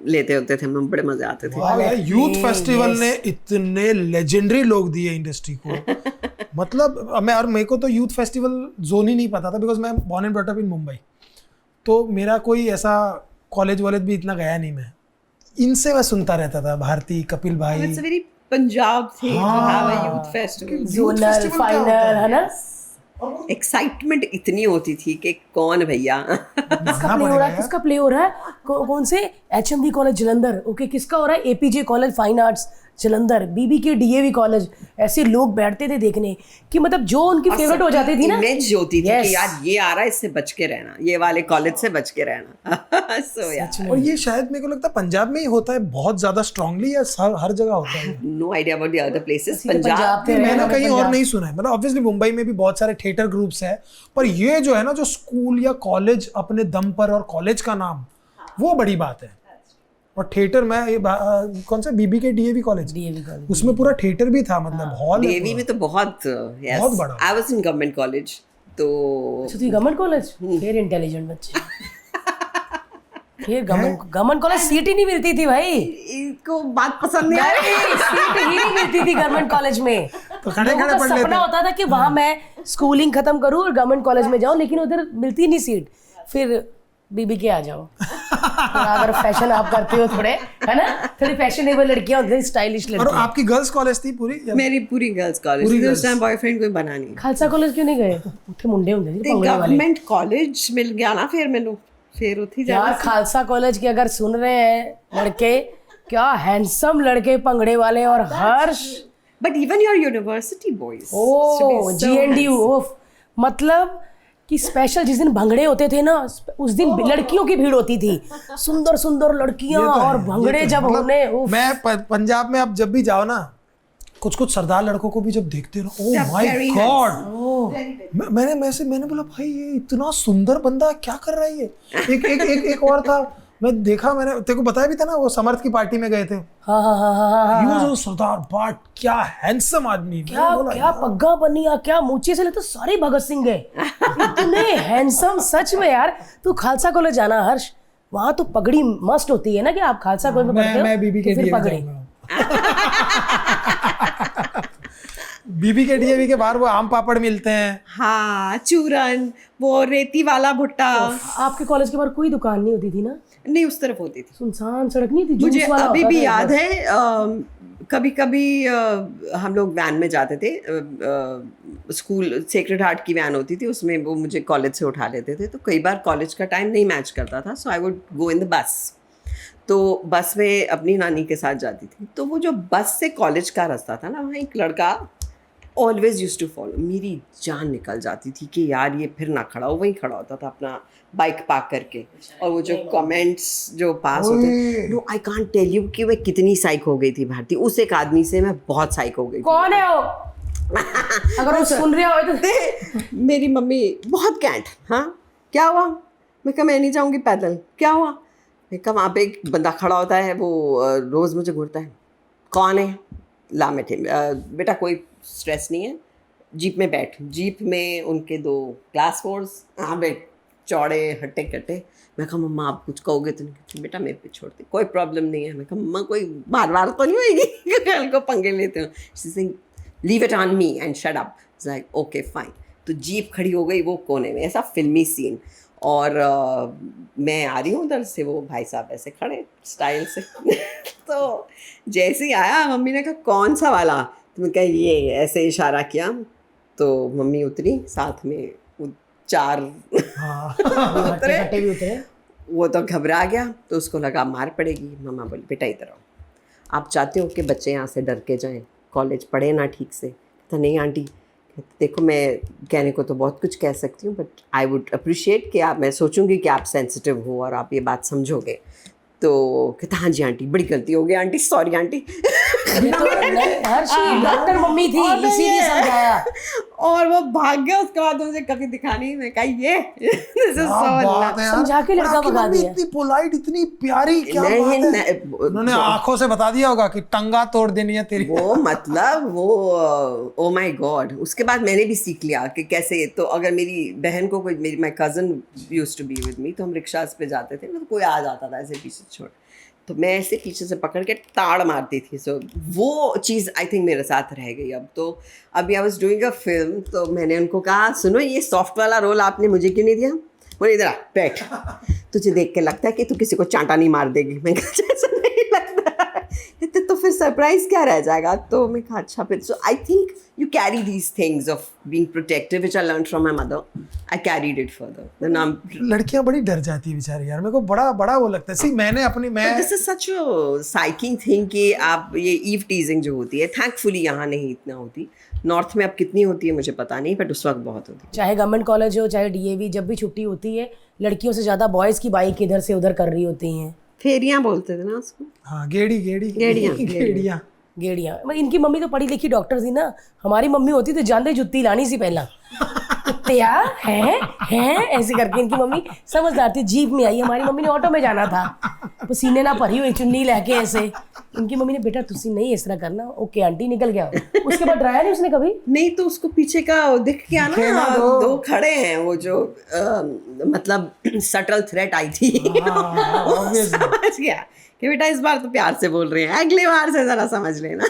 S1: लेते होते थे हम, बड़े मजे आते थे।
S2: वाह यार, यूथ फेस्टिवल ने इतने लेजेंडरी लोग दिए इंडस्ट्री को। मतलब मैं, और मेरे को तो यूथ फेस्टिवल जोन ही नहीं पता था, बिकॉज मैं born and brought up in Mumbai, तो मेरा कोई ऐसा कॉलेज वॉलेज भी इतना गया नहीं। मैं इनसे मैं सुनता रहता था, भारती, कपिल भाई।
S1: इट्स वेरी पंजाब थे यूथ फेस्टिवल,
S3: जोनल फाइनल, है ना?
S1: एक्साइटमेंट इतनी होती थी कि कौन भैया।
S3: किसका प्ले हो रहा है, किसका प्ले हो रहा है, कौन से एचएमडी कॉलेज जलंधर, ओके, किसका हो रहा है APJ college fine arts Jalandhar, BBK DAV college. ऐसे लोग बैठते थे देखने कि मतलब जो उनकी फेवरेट हो जाती थी ना,
S1: इमेज होती थी
S3: Yes.
S1: कि यार ये आ रहा है, इससे बच के रहना, ये वाले कॉलेज से बच के रहना। सो यार
S2: और ये शायद मेरे को लगता है पंजाब में ही होता है बहुत ज्यादा स्ट्रांगली, या हर जगह होता है?
S1: No idea about the other places.
S3: Punjab
S1: Punjab
S3: में
S2: मैंने कहीं और नहीं सुना है। मतलब ऑब्वियसली मुंबई में भी बहुत सारे थिएटर ग्रुप्स हैं, पर ये जो है ना, जो स्कूल या कॉलेज अपने दम पर, और कॉलेज का नाम, वो बड़ी बात है। और थिएटर में ये कौन सा बीबीके डीएवी कॉलेज, उसमें पूरा थिएटर भी था, मतलब हॉल
S1: डीएवी में तो बहुत
S2: बहुत बड़ा।
S1: I was in government college. तो
S3: अच्छा तो गवर्नमेंट कॉलेज, फिर इंटेलिजेंट बच्चे। फिर गवर्नमेंट कॉलेज सीट ही नहीं मिलती थी भाई,
S1: इनको बात पसंद नहीं आई।
S3: सीट ही नहीं मिलती थी गवर्नमेंट कॉलेज में।
S2: तो खड़े
S3: लोगों
S2: खड़े
S3: का
S2: पढ़ लेते।
S3: सपना होता था कि वहां मैं स्कूलिंग खत्म करूं और गवर्नमेंट कॉलेज में जाऊं, लेकिन उधर मिलती नहीं सीट। फिर बीबीके आ जाओ। अगर फैशन आप करते हो थोड़े, है ना, थोड़ी फैशनेबल लड़कियां होती हैं, स्टाइलिश
S2: और
S3: लड़कियां।
S2: आपकी गर्ल्स कॉलेज थी पूरी?
S1: मेरी पूरी गर्ल्स कॉलेज, उस टाइम बॉयफ्रेंड कोई बना नहीं।
S3: खालसा कॉलेज क्यों नहीं गए? उठे मुंडे होंगे थे पंगड़े वाले।
S1: गवर्नमेंट कॉलेज मिल गया ना फिर मैनू, फिर उठी
S3: यार
S1: जाना।
S3: खालसा कॉलेज के अगर सुन रहे हैं लड़के, क्या हैंडसम लड़के पंगड़े वाले, और Harsh,
S1: but even your university boys,
S3: oh GNDU, मतलब कि स्पेशल जिस दिन भंगड़े होते थे ना, उस दिन लड़कियों की भीड़ होती थी, सुंदर सुंदर लड़कियां और भंगड़े जब होने।
S2: मैं पंजाब में अब जब भी जाओ ना, कुछ कुछ सरदार लड़कों को भी जब देखते हो, ओह माय गॉड, मैंने बोला भाई ये इतना सुंदर बंदा क्या कर रहा है ये। एक और था, मैं देखा, मैंने तेरे को बताया भी था ना, वो समर्थ की पार्टी में गए थे।
S3: हाँ।
S2: He was a Sardar, but क्या हैंडसम आदमी।
S3: क्या पग्गा बनिया, क्या मूछे से लेते सारे भगत सिंह गए, इतने हैंडसम। सच में यार, तू खालसा कॉलेज जाना हर्ष, वहाँ तो पगड़ी मस्ट होती है ना, कि आप खालसा कॉलेज में पढ़ते हो
S2: मैं बीबी के
S3: तो फिर
S2: डीएवी
S3: पगड़ी।
S2: जाऊंगा। बीबी के डीएवी के बाहर वो आम पापड़ मिलते हैं।
S1: हाँ, चूरन, वो रेती वाला भुट्टा।
S3: आपके कॉलेज के बाहर कोई दुकान नहीं होती थी ना?
S1: नहीं, उस तरफ होती थी।
S3: सुनसान सड़क नहीं थी?
S1: मुझे
S3: जूस वाला
S1: अभी
S3: होता
S1: भी
S3: था
S1: याद
S3: बस।
S1: है, कभी कभी हम लोग वैन में जाते थे, स्कूल सेक्रेड हार्ट की वैन होती थी, उसमें वो मुझे कॉलेज से उठा लेते थे। तो कई बार कॉलेज का टाइम नहीं मैच करता था, सो I would go in the bus. तो बस में अपनी नानी के साथ जाती थी। तो वो जो बस से कॉलेज का रास्ता था ना, वहाँ एक लड़का ऑलवेज यूज टू फॉलो। मेरी जान निकल जाती थी कि यार ये फिर ना खड़ा हो, वहीं खड़ा होता था अपना बाइक पार्क करके। और वो जो कमेंट्स जो पास होते, no I can't tell you कि मैं कितनी साइक हो गई थी भारती। उस एक आदमी से मैं बहुत साइक हो गई थी।
S3: कौन है वो? अगर वो सुन रहे हो तो
S1: मेरी मम्मी बहुत कैंट, हाँ क्या हुआ? मैं कहा मैं नहीं जाऊँगी पैदल। क्या हुआ? मैं कहा वहाँ पे एक बंदा खड़ा होता है, वो रोज़ मुझे घूरता है। कौन है? ला बैठे, बेटा कोई स्ट्रेस नहीं है, जीप में बैठ। जीप में उनके 2 क्लास फोर्स, हाँ बैठ, चौड़े हट्टे कट्टे। मैं कहा मम्मा आप कुछ कहोगे तो नहीं? कहती बेटा मेरे पे छोड़ दे, कोई प्रॉब्लम नहीं है। मैं कहा मम्मा कोई बार बार तो नहीं होगी कल को पंगे लेते हो। She saying leave it on me and shut up. Like okay fine. तो जीप खड़ी हो गई वो कोने में, ऐसा फिल्मी सीन। और मैं आ रही हूँ उधर से, वो भाई साहब ऐसे खड़े स्टाइल से तो जैसे ही आया, मम्मी ने कहा कौन सा वाला? तो मैं कहा ये, ऐसे इशारा किया। तो मम्मी उतरी, साथ में 4 उतरे।
S3: हट्टे भी उतरे।
S1: वो तो घबरा गया, तो उसको लगा मार पड़ेगी। मम्मा बोली बेटा इधर आओ, आप चाहते हो कि बच्चे यहाँ से डर के जाएं, कॉलेज पढ़े ना ठीक से? तो नहीं आंटी, देखो मैं कहने को तो बहुत कुछ कह सकती हूँ, बट आई वुड अप्रिशिएट कि आप, मैं सोचूंगी कि आप सेंसिटिव हो और आप ये बात समझोगे। तो कहता हाँ जी आंटी, बड़ी गलती हो गई आंटी, सॉरी आंटी।
S3: ये तो हर्षी डॉक्टर मम्मी थी, इसीलिए समझाया।
S1: और वो भाग गया। उसके बाद मुझे कभी दिखा नहीं। मैं कहा ये this is so
S2: बात है यार।
S3: समझा के लड़का
S2: आपकी
S3: भगा
S2: मम्मी
S3: दिया।
S2: इतनी पोलाइट, इतनी प्यारी, क्या बात है। उन्होंने आंखों से बता दिया होगा कि टंगा तोड़ देनी है तेरी।
S1: वो मतलब वो ओ माय गॉड। उसके बाद मैंने भी सीख लिया कि कैसे, तो अगर मेरी बहन को कोई, मेरी my cousin used to be with me, तो हम रिक्शास पे जाते थे ना, तो कोई आ जाता था ऐसे पीछे छोड़, तो मैं ऐसे पीछे से पकड़ के ताड़ मारती थी। सो वो चीज़ आई थिंक मेरे साथ रह गई। अब तो अभी I was doing a film, तो मैंने उनको कहा सुनो ये सॉफ्ट वाला रोल आपने मुझे क्यों नहीं दिया? बोले इधर आ बैठ, तुझे देख के लगता है कि तू किसी को चांटा नहीं मार देगी। मैं कहा ऐसा नहीं लगता है, तो फिर सरप्राइज क्या रह जाएगा? तो मैं कहा अच्छा फिर। So I think you carry these things of being protective, which I learned from my mother. I carried it further. Then
S2: लड़कियां बड़ी डर जाती है बेचारी यार, मेरे को बड़ा वो लगता है। सी मैंने अपनी
S1: this is such a psyching thing कि आप ये eve teasing जो होती है, thankfully यहाँ नहीं इतना होती। नॉर्थ में अब कितनी होती है मुझे पता नहीं, बट उस वक्त बहुत होती है।
S3: चाहे गवर्नमेंट कॉलेज हो चाहे डीएवी, जब भी छुट्टी होती है लड़कियों से ज्यादा बॉयज की बाइक इधर से उधर कर रही होती हैं।
S1: फेरियाँ बोलते थे ना उसको।
S2: हाँ गेड़ियाँ।
S3: गेड़ियाँ। मतलब इनकी मम्मी तो पढ़ी लिखी डॉक्टर थी ना, हमारी मम्मी होती तो जानते जुत्ती लानी सी पहला कुत्तिया है ऐसे करके। इनकी मम्मी समझदार थी, जीप में आई, हमारी मम्मी ने ऑटो में जाना था, पसीने ना भरी हुई चुन्नी लेके ऐसे। इनकी मम्मी ने बेटा तुसी नहीं इस तरह करना, ओके आंटी निकल गया। उसके बाद डराया नहीं उसने कभी?
S1: नहीं, तो उसको पीछे का दिख गया ना, 2 खड़े हैं वो जो मतलब सटल थ्रेट आई थी। समझ गया कि बेटा इस बार तो प्यार से बोल रहे हैं, अगली बार से जरा समझ लेना।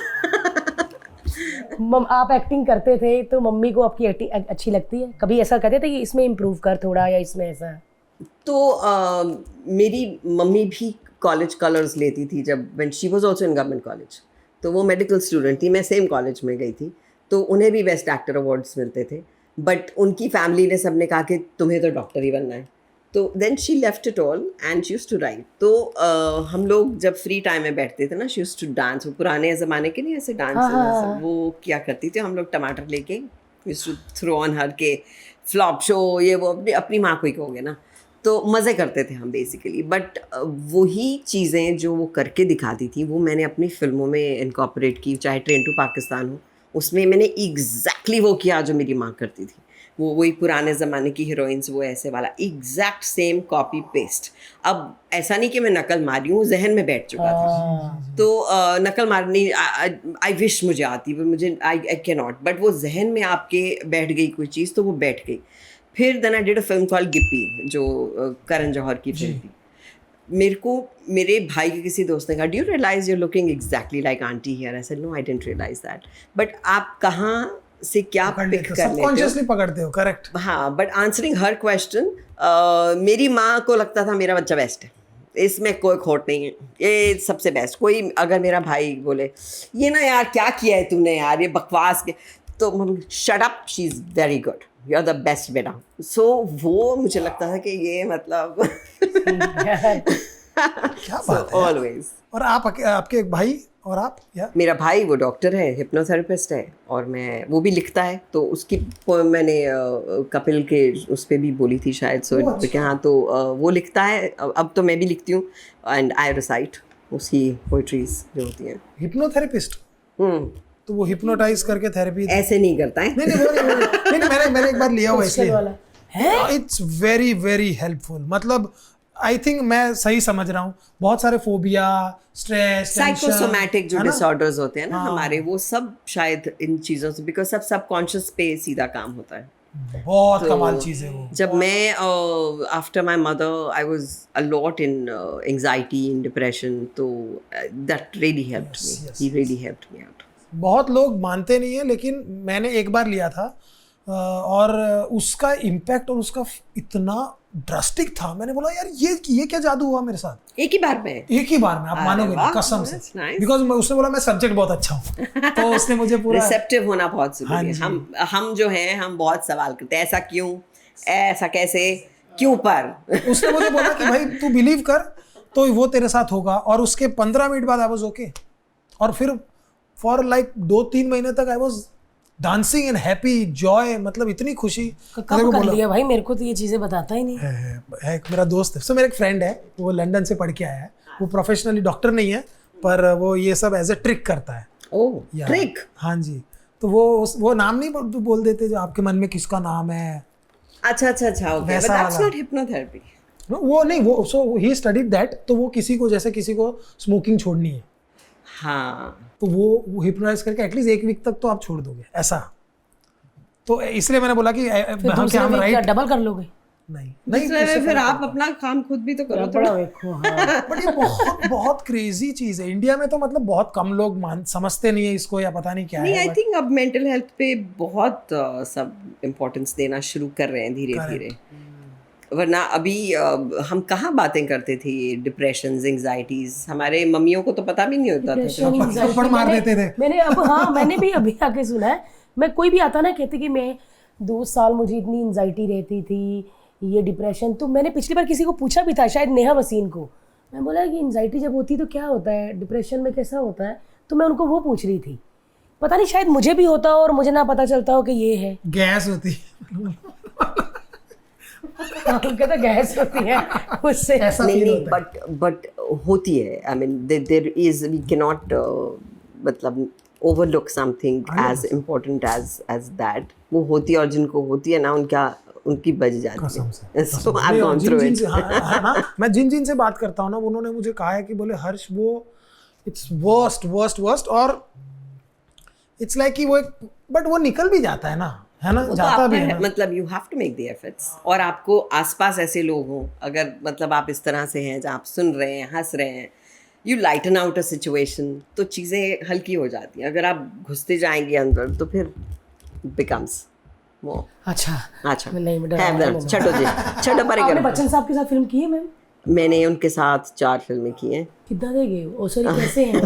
S3: आप एक्टिंग करते थे तो मम्मी को आपकी एक्टिंग अच्छी लगती है? कभी ऐसा कहते थे कि इसमें इम्प्रूव कर थोड़ा, या इसमें ऐसा?
S1: तो मेरी मम्मी भी कॉलेज कलर्स लेती थी जब, when she was also in government college. तो वो मेडिकल स्टूडेंट थी, मैं सेम कॉलेज में गई थी, तो उन्हें भी बेस्ट एक्टर अवार्ड्स मिलते थे। बट उनकी फैमिली ने सबने कहा कि तुम्हें तो डॉक्टर ही बनना है। तो then she left it all and she used to write. तो हम लोग जब फ्री टाइम में बैठते थे ना, शी यूज्ड टू डांस। वो पुराने ज़माने के नहीं ऐसे डांस वो किया करती थी। हम लोग टमाटर लेके used to throw on her के फ्लॉप शो, ये वो अपनी माँ को ही कहोगे ना। तो मज़े करते थे हम बेसिकली। बट वही चीज़ें जो वो करके दिखाती थी वो मैंने अपनी फिल्मों में इनकॉर्पोरेट की। चाहे ट्रेन टू पाकिस्तान हो, उसमें मैंने एग्जैक्टली वो किया जो मेरी माँ करती थी। वो वही पुराने ज़माने की हीरोइंस, वो ऐसे वाला एग्जैक्ट सेम कॉपी पेस्ट। अब ऐसा नहीं कि मैं नकल मार रही हूँ, जहन में बैठ चुका था। तो नकल मारनी आई विश मुझे आती, पर मुझे आई कैन नॉट। बट वो जहन में आपके बैठ गई कोई चीज़, तो वो बैठ गई। फिर then I did a film called Gippy, जो करण जौहर की फिल्म थी। मेरे को मेरे भाई के किसी दोस्त ने कहा, do you realise you looking exactly like aunty here? I said no, I didn't realise that. But आप कहाँ से क्या
S2: पकड़
S1: पिक
S2: लेते हो,
S1: कर लेते हो?
S2: सबकॉन्शियसली पकड़ते हो, करेक्ट।
S1: हाँ, बट आंसरिंग हर क्वेश्चन, मेरी माँ को लगता था मेरा बच्चा बेस्ट है, इसमें कोई खोट नहीं है, ये सबसे बेस्ट। कोई अगर मेरा भाई बोले ये ना यार क्या किया है तूने यार, ये बकवास के, तो mummy shut up, she is very good, you are the best beta. So वो मुझे लगता था कि ये मतलब
S2: क्या बात है।
S1: ऑलवेज।
S2: और आप आपके एक भाई और आप या
S1: मेरा भाई वो डॉक्टर है, हिप्नोथेरेपिस्ट है, और मैं वो भी लिखता है, तो उसकी पोएम मैंने कपिल के उस पर भी बोली थी शायद, सो कि हाँ, तो वो लिखता है, अब तो मैं भी लिखती हूँ, एंड आई रिसाइट उसकी पोइट्रीज जो होती हैं।
S2: हिप्नोथेरेपिस्ट, तो वो हिप्नोटाइज करके थेरेपी
S1: ऐसे नहीं करता है।
S2: नहीं नहीं वो नहीं, मैंने एक बार लिया हुआ
S3: Hostel
S2: इसलिए
S3: वाला है।
S2: It's very very helpful. मतलब आई थिंक मैं सही समझ रहा हूँ, बहुत सारे फोबिया, स्ट्रेस,
S1: साइकोसोमैटिक जो डिसऑर्डर्स होते हैं ना हमारे, वो सब शायद इन चीज़ों से, बिकॉज सब सबकॉन्शियस पे सीधा काम होता है।
S2: बहुत कमाल चीज है वो।
S1: जब मैं after my mother I was a lot in anxiety in depression, तो that really helped me, he really helped me out.
S2: बहुत लोग मानते नहीं है, लेकिन मैंने एक बार लिया था और उसका इम्पैक्ट और उसका इतना ड्रास्टिक था, मैंने बोला यार ये क्या जादू हुआ मेरे साथ
S1: एक ही बार में।
S2: एक ही बार में, आप मानोगे नहीं, कसम से।
S1: that's nice.
S2: बिकॉज उसने बोला मैं सब्जेक्ट बहुत अच्छा हूँ, तो उसने मुझे पूरा
S1: रिसेप्टिव होना बहुत
S2: हाँ
S1: जरूरी है।
S2: जी।
S1: हम जो हैं, हम बहुत सवाल करते हैं, ऐसा क्यों, ऐसा कैसे, क्यों पर।
S2: उसने मुझे बोला कि भाई तू बिलीव कर तो वो तेरे साथ होगा, और उसके 15 मिनट बाद आई वाज ओके, और फिर फॉर लाइक 2-3 महीने तक I was dancing and happy Joy, मतलब इतनी खुशी।
S3: कब कर लिया भाई? मेरे को तो ये चीजें बताता ही नहीं।
S2: है एक मेरा दोस्त है, सो मेरा एक फ्रेंड है, वो लंदन से पढ़ के आया है, वो प्रोफेशनली डॉक्टर नहीं है, पर वो ये सब एज ए ट्रिक करता है।
S1: ओह, ट्रिक।
S2: हाँ जी, तो वो नाम नहीं बोल देते जो आपके मन में किसका नाम है।
S1: अच्छा, okay, but that's not hypnotherapy.
S2: वो नहीं, वो सो ही स्टडीड दैट, तो वो किसी को जैसे किसी को स्मोकिंग छोड़नी है,
S1: हाँ,
S2: तो वो हिप्नोटाइज करके एटलीस्ट 1 वीक तक तो आप छोड़ दोगे ऐसा। तो इसलिए मैंने बोला कि हम राइट
S3: डबल कर लोगे?
S2: नहीं
S1: फिर आप अपना काम खुद भी तो करो
S3: बड़ा देखो। हाँ।
S2: बट ये बहुत बहुत क्रेजी चीज है। इंडिया में तो मतलब बहुत कम लोग समझते नहीं है इसको, या पता नहीं क्या
S1: नहीं,
S2: है।
S1: आई थिंक अब मेंटल हेल्थ पे बहुत सब इम्पोर्टेंस देना शुरू कर रहे हैं धीरे धीरे, वरना अभी हम कहाँ बातें करते थे डिप्रेशन, एंग्जाइटीज, हमारे मम्मियों को तो पता भी नहीं होता था।
S2: थप्पड़ मार देते थे।
S3: मैंने भी अभी आके सुना है, मैं कोई भी आता ना कहते कि मैं 2 साल मुझे इतनी एंजाइटी रहती थी, ये डिप्रेशन। तो मैंने पिछली बार किसी को पूछा भी था, शायद नेहा वसीन को, मैं बोला कि एंजाइटी जब होती है तो क्या होता है, डिप्रेशन में कैसा होता है, तो मैं उनको वो पूछ रही थी। पता नहीं शायद मुझे भी होता हो और मुझे ना पता चलता हो कि ये है
S2: गैस होती
S3: उनके तो गैस होती है उससे
S2: ऐसा
S1: नहीं,
S2: feel होता है।
S1: बट होती है। I mean there is, we can not मतलब overlook something as important as that. वो होती है, और जिनको होती है ना उनकी बज जाती है। So I have gone through it.
S2: मैं जिन से बात करता हूँ ना, उन्होंने मुझे कहा है कि बोले हर्ष वो इट्स वर्स्ट, और इट्स लाइक कि वो बट वो निकल भी जाता है ना, है ना, जाता भी है ना।
S1: मतलब you have to make the efforts, और आपको आसपास ऐसे लोग हों, अगर मतलब आप इस तरह से हैं जहाँ आप सुन रहे हैं, हंस रहे हैं, you lighten out a situation, तो चीज़ें हल्की हो जाती हैं। अगर आप घुसते जाएंगे अंदर तो फिर बिकम्स वो
S3: अच्छा
S1: नहीं, छठो परे
S3: आपने
S1: करो।
S3: बच्चन साहब के साथ फिल्म की है मैम?
S1: मैंने उनके साथ 4 फिल्में की हैं।
S3: कितना दे गए? ओ सॉरी, कैसे हैं?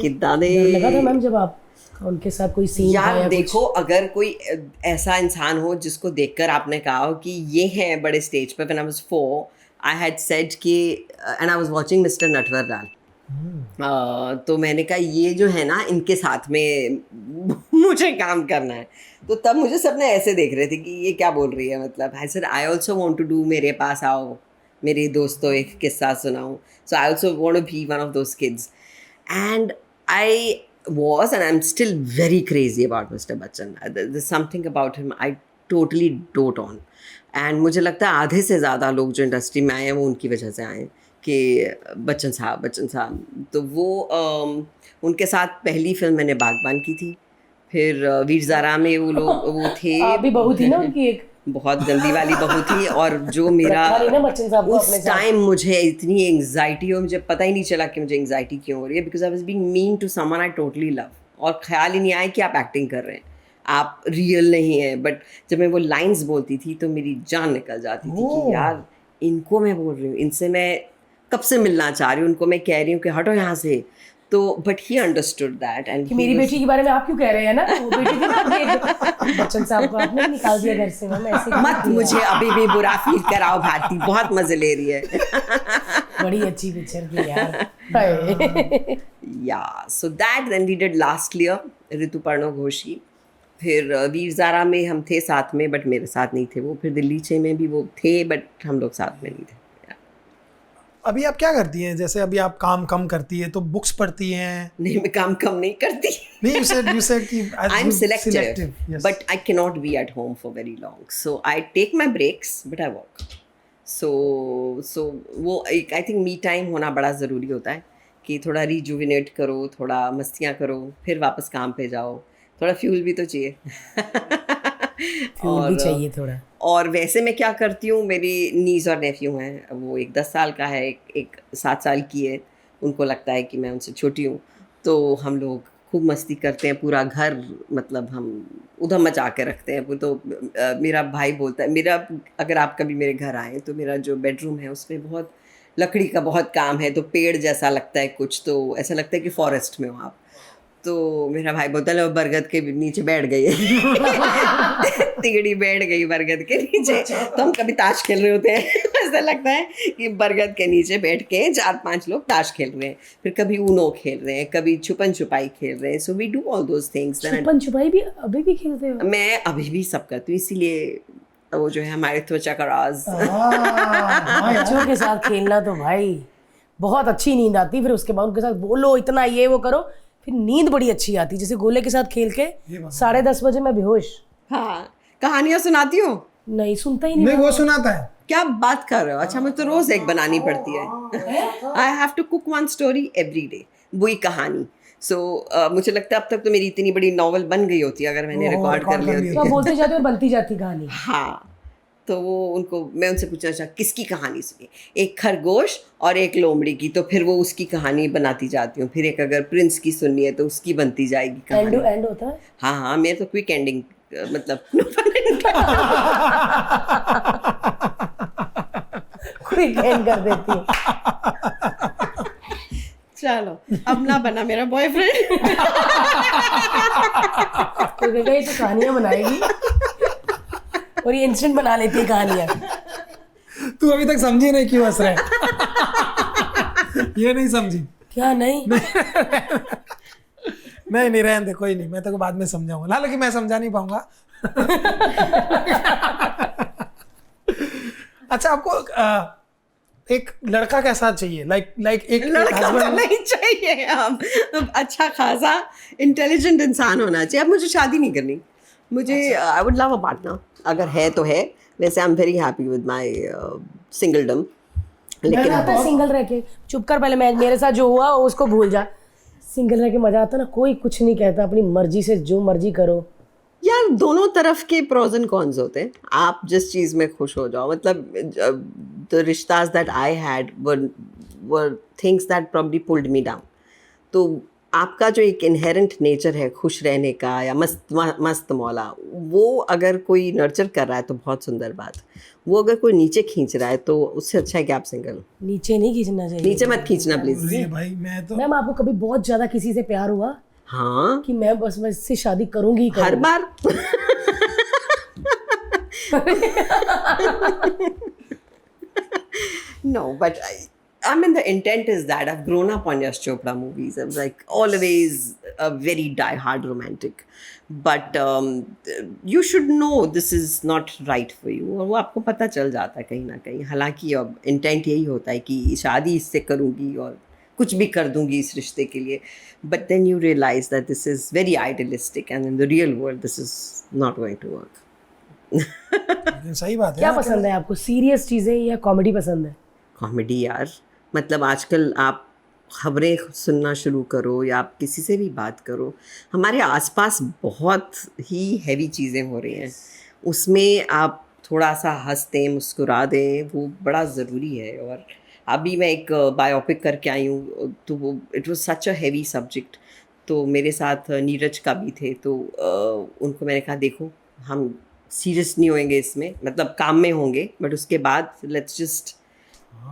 S1: कितना दे
S3: लगा था मैम जब आप उनके साथ कोई सीन था
S1: यार
S3: या
S1: देखो, अगर कोई ऐसा इंसान हो जिसको देखकर आपने कहा हो कि ये हैं बड़े स्टेज पे, when I was 4 I had said कि and I was watching Mr. Natwarlal, तो मैंने कहा ये जो है ना इनके साथ में मुझे काम करना है। तो तब मुझे सबने ऐसे देख रहे थे कि ये क्या बोल रही है, मतलब I said I also want to do, मेरे पास आओ, मेरे दोस्तों एक किस्सा सुनाऊं। So I also want to be one of those kids, and I was and I'm still very crazy about Mr. Bachchan. There's something about him I totally dote on, and मुझे लगता है आधे से ज़्यादा लोग जो इंडस्ट्री में आए हैं वो उनकी वजह से आए हैं कि बच्चन साहब। तो वो उनके साथ पहली फिल्म मैंने बागबान की थी, फिर वीर ज़ारा में वो थे,
S3: अभी बहू थी ना उनकी एक,
S1: बहुत गंदी वाली बहू थी। और जो मेरा
S3: रखा नहीं ना बच्चन साहब को अपने
S1: उस
S3: साथ।
S1: टाइम मुझे इतनी एंग्जाइटी हो, मुझे पता ही नहीं चला कि मुझे एंग्जाइटी क्यों हो रही है, because I was being mean to someone I totally love, और ख्याल ही नहीं आया कि आप एक्टिंग कर रहे हैं, आप रियल नहीं है। बट जब मैं वो लाइंस बोलती थी तो मेरी जान निकल जाती थी कि यार इनको मैं बोल रही हूँ, इनसे मैं कब से मिलना चाह रही हूँ, उनको मैं कह रही हूँ कि हटो यहाँ से। तो but he understood that and
S3: कि मेरी बेटी के बारे में आप क्यों कह रहे हैं ना, वो बेटी थी ना बच्चन साहब को आपने निकाल दिया घर से, मैम ऐसे
S1: मत मुझे अभी भी बुरा फील कराओ भारती, बहुत मजे ले रही है।
S3: बड़ी अच्छी पिक्चर थी यार।
S1: या so that then we did last year Rituparno Ghosh. फिर वीर ज़ारा में हम थे साथ में, बट मेरे साथ नहीं थे वो। फिर दिल्ली 6 में भी वो थे, बट हम लोग साथ में नहीं थे।
S2: अभी आप क्या करती हैं? जैसे अभी आप काम कम करती है तो बुक्स पढ़ती हैं?
S1: नहीं, मैं काम कम नहीं करती।
S2: नहीं, you said कि
S1: I'm selective,
S2: yes.
S1: but I cannot be at home for very long. So I take my breaks, but I work. So वो एक I think me time होना बड़ा ज़रूरी होता है कि थोड़ा रिजुविनेट करो, थोड़ा मस्तियाँ करो, फिर वापस काम पे जाओ। थोड़ा फ्यूल भी तो चाहिए।
S3: फ्यूल भी चाहिए थोड़ा।
S1: और वैसे मैं क्या करती हूँ, मेरी नीज़ और नेफ्यू हैं, वो एक 10 साल का है, एक 7 साल की है। उनको लगता है कि मैं उनसे छोटी हूँ, तो हम लोग खूब मस्ती करते हैं, पूरा घर मतलब हम उधम मचा के रखते हैं। तो मेरा भाई बोलता है, मेरा अगर आप कभी मेरे घर आएँ तो मेरा जो बेडरूम है उसमें बहुत लकड़ी का बहुत काम है, तो पेड़ जैसा लगता है कुछ, तो ऐसा लगता है कि फॉरेस्ट में हो आप। तो मेरा भाई बोलता है बरगद के नीचे बैठ गई है। तिगड़ी बैठ गई बरगद के नीचे। तो हम कभी ताश खेल रहे होते हैं, ऐसा लगता है कि बरगद के नीचे बैठ के 4-5 लोग ताश खेल रहे हैं, फिर कभी ऊनो खेल रहे हैं, कभी छुपन छुपाई खेल रहे हैं। So we do all those things.
S3: छुपन छुपाई भी अभी भी खेलते हो?
S1: मैं अभी भी सब करती हूँ, इसीलिए वो जो है हमारे त्वचा का राज।
S3: बच्चों के साथ खेलना तो भाई बहुत अच्छी नींद आती, फिर उसके बाद उनके साथ बोलो इतना, ये वो करो, फिर नींद बड़ी अच्छी आती। जैसे गोले के साथ खेल के 10:30 बजे मैं बेहोश।
S1: हाँ, कहानियाँ सुनाती हो?
S3: नहीं, सुनता ही नहीं।
S2: नहीं, वो सुनाता है।
S1: क्या बात कर रहे हो? अच्छा, मुझे तो रोज एक बनानी पड़ती है। I have to cook 1 story every day, वही कहानी। सो मुझे लगता है अब तक तो मेरी इतनी बड़ी नॉवल बन गई होती अगर मैंने रिकॉर्ड कर लिया होती।
S3: तो आप बोलते जाते हो बनती जाती कहानी।
S1: हाँ, तो वो उनको मैं उनसे पूछना चाह किसकी कहानी सुनी, एक खरगोश और एक लोमड़ी की, तो फिर वो उसकी कहानी बनाती जाती हूँ। फिर एक अगर प्रिंस की सुननी है तो उसकी बनती जाएगी कहानी।
S3: एंड होता है?
S1: हाँ हाँ, मेरे तो क्विक एंडिंग मतलब
S3: क्विक एंड कर देती हूँ।
S1: चलो, अब ना बना मेरा बॉयफ्रेंड।
S3: तो देखा, ये तो कहानियाँ बनाएगी और ये इंस्टेंट बना लेती है कहानियाँ।
S2: तू अभी तक समझी नहीं क्यों हंस रहा है? ये नहीं समझी
S3: क्या? नहीं
S2: नहीं रहने दे, कोई नहीं, मैं तेरे को बाद में समझाऊंगा। हालांकि मैं समझा नहीं पाऊंगा। अच्छा, आपको एक लड़का कैसा चाहिए? लाइक एक
S1: लड़का तो नहीं चाहिए, हम अच्छा खासा इंटेलिजेंट इंसान होना चाहिए। अब मुझे शादी नहीं करनी, मुझे I would love a partner, अगर है तो है। वैसे I am very happy with my singledom. लेकिन
S3: आता है सिंगल रह के? चुप कर, पहले मैं मेरे साथ जो हुआ उसको भूल जा। सिंगल रह के मजा आता ना, कोई कुछ नहीं कहता, अपनी मर्जी से जो मर्जी करो।
S1: यार, दोनों तरफ के प्रोज एंड कॉन्स होते हैं। आप जिस चीज़ में खुश हो जाओ, मतलब द रिश्तास that I had were things that probably pulled me down. तो आपका जो एक इनहेरेंट नेचर है खुश रहने का या मस्त मौला, वो अगर कोई नर्चर कर रहा है तो बहुत सुंदर बात। वो अगर कोई नीचे खींच रहा है तो उससे अच्छा है कि आप सिंगल।
S3: नीचे नहीं खींचना चाहिए।
S1: नीचे मत खींचना प्लीज।
S2: भाई मैं तो
S3: मैम, आपको कभी बहुत ज्यादा किसी से प्यार हुआ?
S1: हाँ,
S3: कि मैं बस इससे शादी करूंगी ही
S1: हर बार। No, but I mean, the intent is that I've grown up on Yash Chopra movies. I was like always a very die-hard romantic. But you should know this is not right for you. और वो आपको पता चल जाता है कहीं ना कहीं। हालांकि अब इंटेंट यही होता है कि शादी इससे करूँगी और कुछ भी कर दूंगी इस रिश्ते के लिए। But then you realize that this is very idealistic and in the real world this is not going to work.
S2: लेकिन सही बात है।
S3: क्या पसंद है आपको, सीरियस चीजें या कॉमेडी पसंद है?
S1: कॉमेडी यार, मतलब आजकल आप खबरें सुनना शुरू करो या आप किसी से भी बात करो, हमारे आसपास बहुत ही हैवी चीज़ें हो रही हैं, उसमें आप थोड़ा सा हंस दें, मुस्कुरा दें, वो बड़ा ज़रूरी है। और अभी मैं एक बायोपिक करके आई हूँ, तो वो it was such a heavy subject, तो मेरे साथ नीरज का भी थे, तो उनको मैंने कहा देखो हम सीरियस नहीं होंगे इसमें, मतलब काम में होंगे, बट उसके बाद लेट्स जस्ट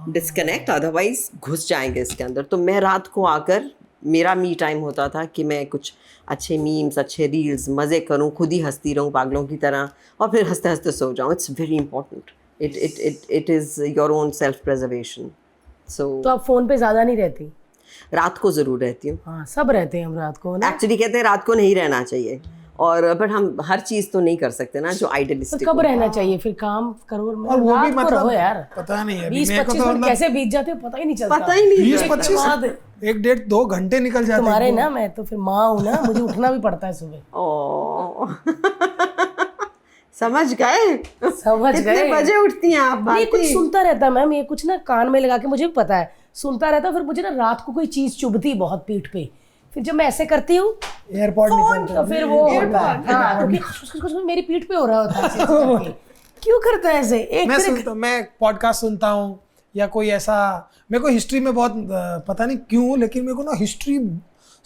S1: डिस्कनेक्ट, अदरवाइज घुस जाएंगे इसके अंदर। तो मैं रात को आकर, मेरा मी टाइम होता था कि मैं कुछ अच्छे मीम्स, अच्छे रील्स, मज़े करूं, खुद ही हंसती रहूं पागलों की तरह, और फिर हंसते हंसते सो जाऊं। It's very important, it is your own self preservation. So
S3: तो आप फोन पे ज्यादा नहीं रहती?
S1: रात को ज़रूर रहती हूँ।
S3: हाँ, सब रहते हैं हम रात को ना।
S1: एक्चुअली कहते हैं रात को नहीं रहना चाहिए, और बट हम हर चीज़ तो नहीं कर सकते ना जो
S3: तो
S1: आइडियलिस्टिक।
S3: कब रहना चाहिए फिर? काम करो
S2: और वो भी
S3: रात को रहो यार।
S2: पता नहीं है अभी मेरे को
S3: 20-25
S2: तो
S3: मिनट कैसे बीत जाते हो पता ही नहीं चलता।
S1: पता ही नहीं
S2: 20-25
S3: बाद
S2: 1-1.5-2 घंटे निकल जाते हैं।
S3: तुम्हारे ना, मैं तो फिर माँ हूँ ना, मुझे उठना भी पड़ता है सुबह।
S1: ओ समझ गए,
S3: समझ
S1: कितने
S3: गए।
S1: बजे उठती हैं आप?
S3: ये कुछ
S1: भारती?
S3: सुनता रहता है मैम, ये कुछ ना कान में लगा के, मुझे भी पता है, सुनता रहता है। फिर मुझे ना रात को कोई चीज चुभती बहुत पीठ पे, फिर जब मैं ऐसे करती हूँ
S2: एयरपोर्ट निकलते
S3: तो फिर वो होता है, हाँ, क्योंकि कुछ मेरी पीठ पे हो रहा होता है ऐसे करके। क्यों करता है ऐसे?
S2: मैं पॉडकास्ट सुनता हूँ या कोई ऐसा, मेरे को हिस्ट्री में बहुत पता नहीं क्यों, लेकिन मेरे को ना हिस्ट्री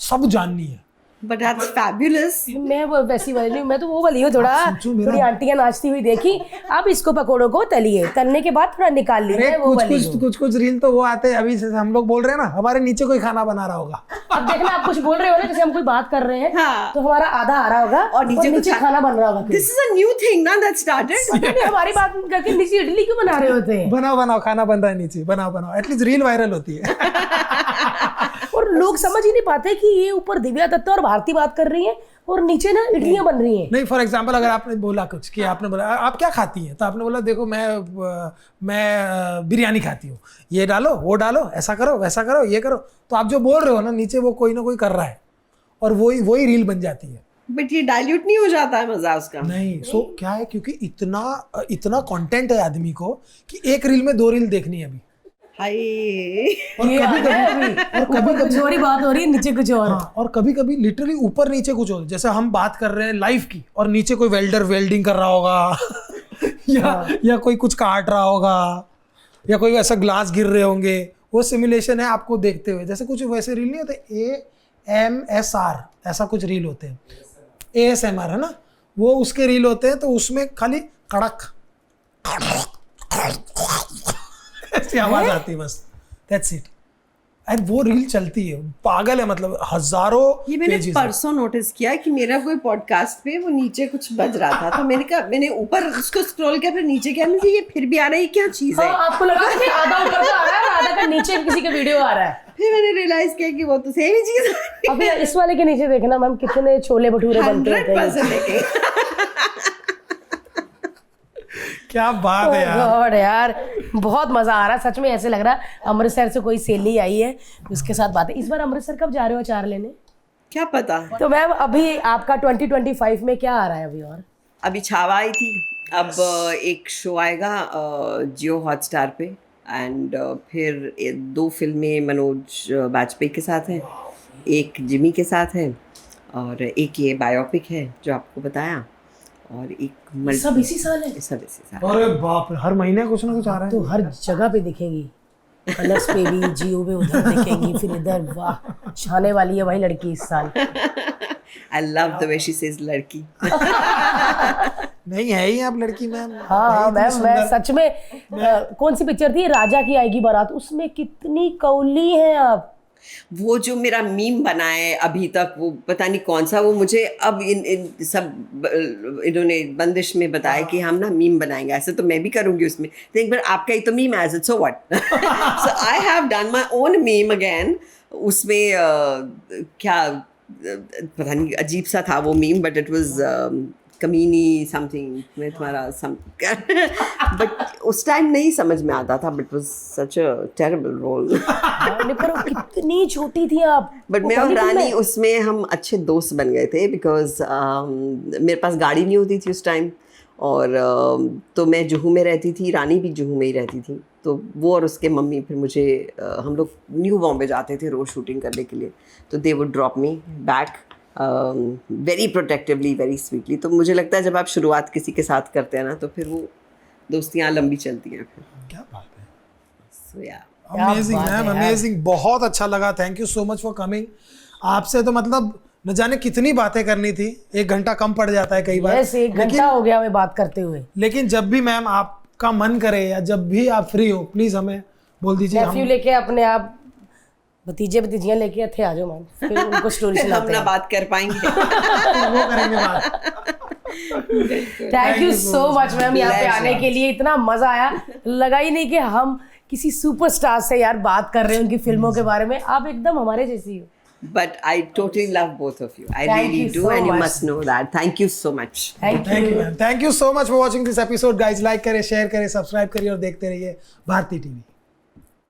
S2: सब जाननी है।
S1: But that's fabulous.
S3: मैं वो वैसी वाली नहीं, मैं तो वो वाली हूँ, थोड़ी आंटियां नाचती हुई देखी, अब इसको पकौड़ों को तलिए, तलने के बाद थोड़ा निकाल ली, मैं वो वाली हूँ।
S2: कुछ रील तो वो आते हैं अभी, जैसे हम लोग बोल रहे हैं ना, हमारे नीचे कोई खाना बना रहा होगा।
S3: अब देखना, आप कुछ बोल रहे हो ना, जैसे हम कोई बात कर रहे हैं,
S1: हाँ।
S3: तो हमारा आधा आ रहा होगा और नीचे खाना बन रहा होगा।
S1: This is a new thing ना that started.
S3: हमारी बात करके नीचे इडली क्यों बना रहे होते हैं?
S2: बनाओ खाना बन रहा है नीचे, बनाओ, एटलीस्ट रील वायरल होती है।
S3: और लोग समझ ही नहीं पाते कि ये ऊपर दिव्या दत्ता और भारती बात कर रही है और नीचे ना इडलियां बन रही हैं।
S2: नहीं, फॉर एग्जांपल अगर आपने बोला कुछ कि आपने बोला आप क्या खाती हैं, तो आपने बोला देखो मैं बिरयानी खाती हूँ, ये डालो, वो डालो, ऐसा करो, वैसा करो, ये करो, तो आप जो बोल रहे हो ना, नीचे वो कोई ना कोई कर रहा है और वही रील बन जाती है।
S1: बट ये डाइल्यूट नहीं हो जाता है मजा उसका?
S2: नहीं, सो क्या है, क्योंकि इतना कंटेंट है आदमी को कि एक रील में 2 रील देखनी है अभी।
S1: हाय,
S2: और कभी
S3: कुछ और ही बात हो रही है, नीचे कुछ और।
S2: हाँ, और कभी लिटरली ऊपर नीचे कुछ हो, जैसे हम बात कर रहे हैं लाइफ की और नीचे कोई वेल्डर वेल्डिंग कर रहा होगा या कोई कुछ काट रहा होगा या कोई वैसा ग्लास गिर रहे होंगे, वो सिमुलेशन है आपको देखते हुए। जैसे कुछ वैसे रील नहीं होते, AMSR ऐसा कुछ रील होते हैं, ASMR है ना, वो उसके रील होते हैं, तो उसमें खाली कड़क ऐसी आवाज आती है, बस दैट्स इट। एंड वो रील चलती है, पागल है, मतलब हजारों।
S1: ये मैंने परसों नोटिस किया कि मेरा कोई पॉडकास्ट पे वो नीचे कुछ बज रहा था, तो मैंने कहा, मैंने ऊपर उसको स्क्रॉल किया, फिर नीचे किया, मुझे ये फिर भी आ रहा है, ये क्या चीज है?
S3: हाँ, आपको लगा कि आधा ऊपर का आ रहा है और आधा का नीचे किसी का वीडियो आ रहा है।
S1: फिर मैंने रियलाइज किया कि वो तो सेम ही चीज है।
S3: अब इस वाले के नीचे देखना मैम, कितने छोले भटूरे बनते हैं।
S1: 100% लेके।
S2: क्या बात है यार।
S3: गॉड यार, बहुत मजा आ रहा है सच में। ऐसे लग रहा है अमृतसर से कोई सहेली आई है, उसके साथ बातें। इस बार अमृतसर कब जा रहे हो अचार लेने?
S1: क्या पता।
S3: तो मैम अभी आपका 2025 में क्या आ रहा है अभी? और
S1: अभी छावा आई थी, अब एक शो आएगा जियो हॉटस्टार पे, एंड फिर 2 फिल्में मनोज बाजपेयी के साथ हैं, एक जिमी के साथ है, और एक ये बायोपिक है जो आपको बताया, और एक
S3: सब इसी साल है?
S1: सब इसी साल।
S2: अरे बाप रे, हर महीने कुछ ना कुछ आ रहा है।
S3: तो हर जगह पे दिखेगी, कलर्स पे भी, जियो पे उधर दिखेंगी, फिर इधर। वाह, छाने वाली है भाई लड़की इस साल।
S1: I love the way she says लड़की।
S2: नहीं है ही आप लड़की मैम।
S3: हाँ मैम, मैं सच में कौन सी पिक्चर थी, राजा की आएगी बारात, उसमें कितनी कौली हैं आप।
S1: वो जो मेरा मीम बना है अभी तक, वो पता नहीं कौन सा, वो मुझे अब इन सब इन्होंने बंदिश में बताया कि हम ना मीम बनाएंगे, ऐसे तो मैं भी करूँगी उसमें, तो एक बार आपका ही तो meme as it, so what. So I have done my own meme again. उसमें क्या पता नहीं अजीब सा था वो मीम, बट इट वाज कमीनी समथिंग में तुम्हारा सम बट उस टाइम नहीं समझ में आता था, but was such a terrible role.
S3: पर वो कितनी छोटी थी आप।
S1: बट मैं और रानी उसमें हम अच्छे दोस्त बन गए थे, बिकॉज मेरे पास गाड़ी नहीं होती थी उस टाइम, और तो मैं जुहू में रहती थी, रानी भी जुहू में ही रहती थी, तो वो और उसके मम्मी फिर मुझे हम लोग न्यू बॉम्बे जाते थे रोज़ शूटिंग करने के लिए, तो they would drop me back very protectively, very sweetly. तो मुझे लगता है जब आप शुरुआत किसी के साथ करते हैं ना तो फिर वो दोस्तियाँ लंबी चलती हैं फिर।
S2: क्या बात है,
S1: So yeah.
S2: Amazing ma'am, amazing, बहुत अच्छा लगा, thank you so much for coming. आपसे तो मतलब न जाने कितनी बातें करनी थी, 1 घंटा कम पड़ जाता है कई बार।
S3: यस, 1 घंटा हो गया हमें बात करते हुए।
S2: लेकिन जब भी मैम आपका मन करे या जब भी आप फ्री हो, प्लीज हमें बोल दीजिए।
S3: नेफ्यू लेके अपने आप भतीजे भतीजियां लेके थे, आ जाओ मैम, फिर उनको स्टोरी
S1: हम
S3: सुनाते
S1: ना
S3: हैं।
S1: बात कर पाएंगे।
S2: वो करेंगे बात।
S3: Thank you so much ma'am, यहाँ पे आने के लिए इतना मजा आया, लगा ही नहीं कि हम किसी सुपरस्टार से यार बात कर रहे हैं उनकी फिल्मों के बारे में। आप एकदम हमारे जैसी हो।
S1: But I totally love both of you. I
S3: Thank
S1: really
S3: you
S1: do,
S3: so
S1: and you
S3: much.
S1: must know that. Thank you so much.
S3: Thank
S2: thank you
S3: you.
S2: Ma'am, thank you so much for watching this episode guys. Like करें, share करें, subscribe करिए और देखते रहिए Bharti TV.